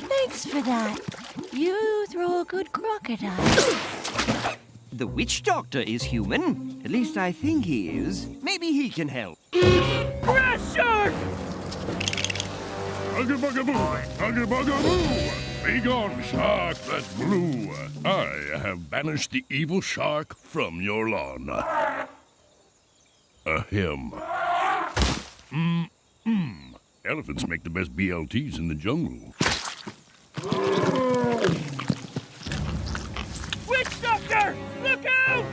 Thanks for that. You throw a good crocodile. The witch doctor is human. At least I think he is. Maybe he can help. Grass shark! Ugga-bugga-boo! Ugga-bugga-boo! Be gone, shark that's blue. I have banished the evil shark from your lawn. Ahem. Elephants make the best BLTs in the jungle. Witch doctor! Look out!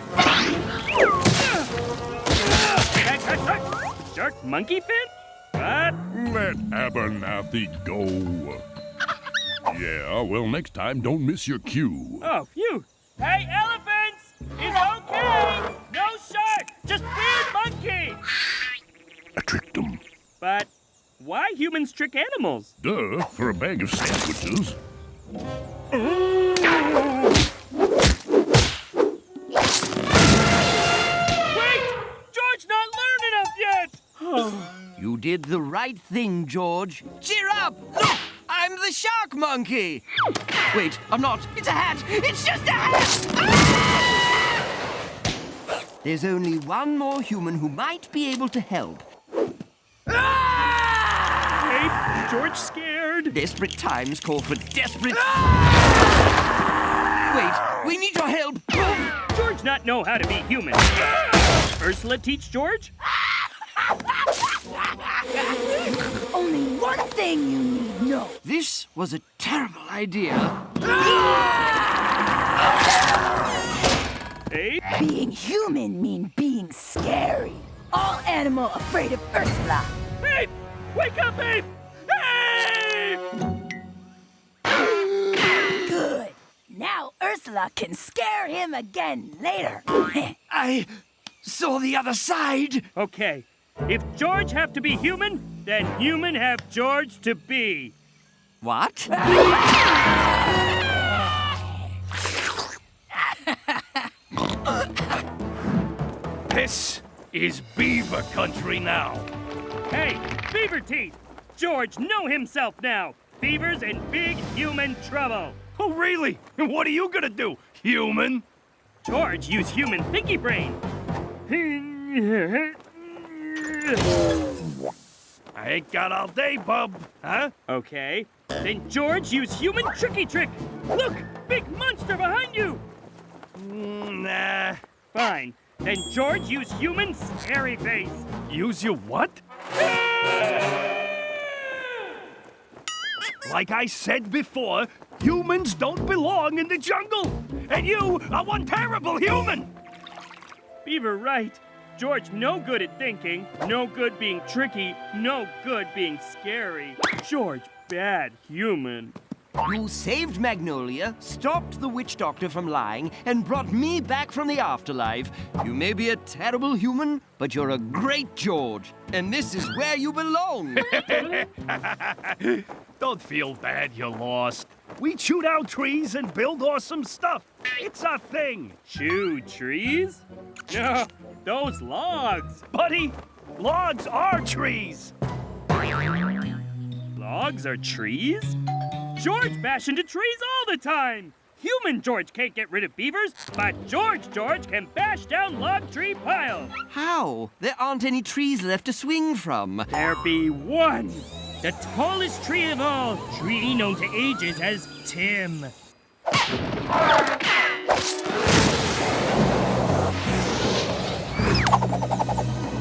Shark monkey fit? What? Let Abernathy go. Yeah, well, next time, don't miss your cue. Oh, phew. Hey, elephants! It's okay! No shark! just weird monkey! I tricked them. But why humans trick animals? Duh, for a bag of sandwiches. Wait! George not learned enough yet! You did the right thing, George. Cheer up! Look! I'm the shark monkey! Wait, I'm not. It's a hat! It's just a hat! Ah! There's only one more human who might be able to help. Ape, George scared. Desperate times call for desperate... Wait, we need your help! George not know how to be human. Ursula teach George? Only one thing you need know. This was a terrible idea. Ape? Being human mean being scary. All animal afraid of Ursula. Ape! Wake up, Ape! Ape! Good. Now Ursula can scare him again later. I saw the other side. Okay, if George have to be human, then human have George to be. What? This is Beaver country now. Hey, Beaver teeth! George know himself now. Beaver's in big human trouble. Oh, really? And what are you gonna do, human? George use human thinky brain. I ain't got all day, bub. Huh? Okay. Then George use human tricky trick. Look, big monster behind you. Nah. Fine. Then George use human scary face. Use your what? Like I said before, humans don't belong in the jungle. And you are one terrible human. Beaver right. George no good at thinking, no good being tricky, no good being scary. George bad human. You saved Magnolia, stopped the witch doctor from lying, and brought me back from the afterlife. You may be a terrible human, but you're a great George. And this is where you belong. Don't feel bad you're lost. We chew down trees and build awesome stuff. It's our thing. Chew trees? No, those logs. Buddy, logs are trees. Logs are trees? George bash into trees all the time. Human George can't get rid of beavers, but George can bash down log tree piles. How? There aren't any trees left to swing from. There be one. The tallest tree of all, tree known to ages as Tim.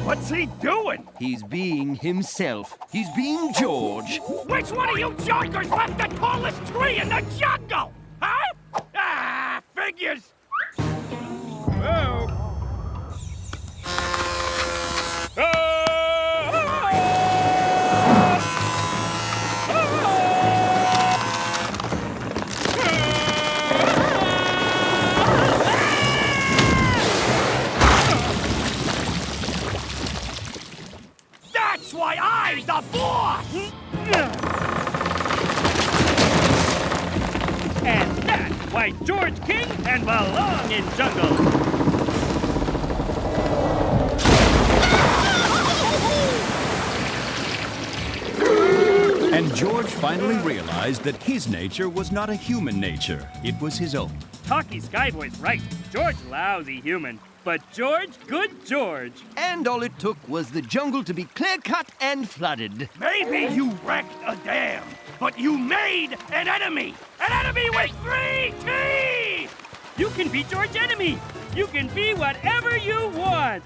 What's he doing? He's being himself. He's being George. Which one of you jokers left the tallest tree in the jungle? Huh? Ah, figures. Whoa. That's why I'm the boss! And that's why George King can belong in jungle. And George finally realized that his nature was not a human nature. It was his own. Talkie Skyboy's right. George lousy human. But George, good George. And all it took was the jungle to be clear-cut and flooded. Maybe you wrecked a dam, but you made an enemy! An enemy with 3 teeth! You can be George enemy. You can be whatever you want.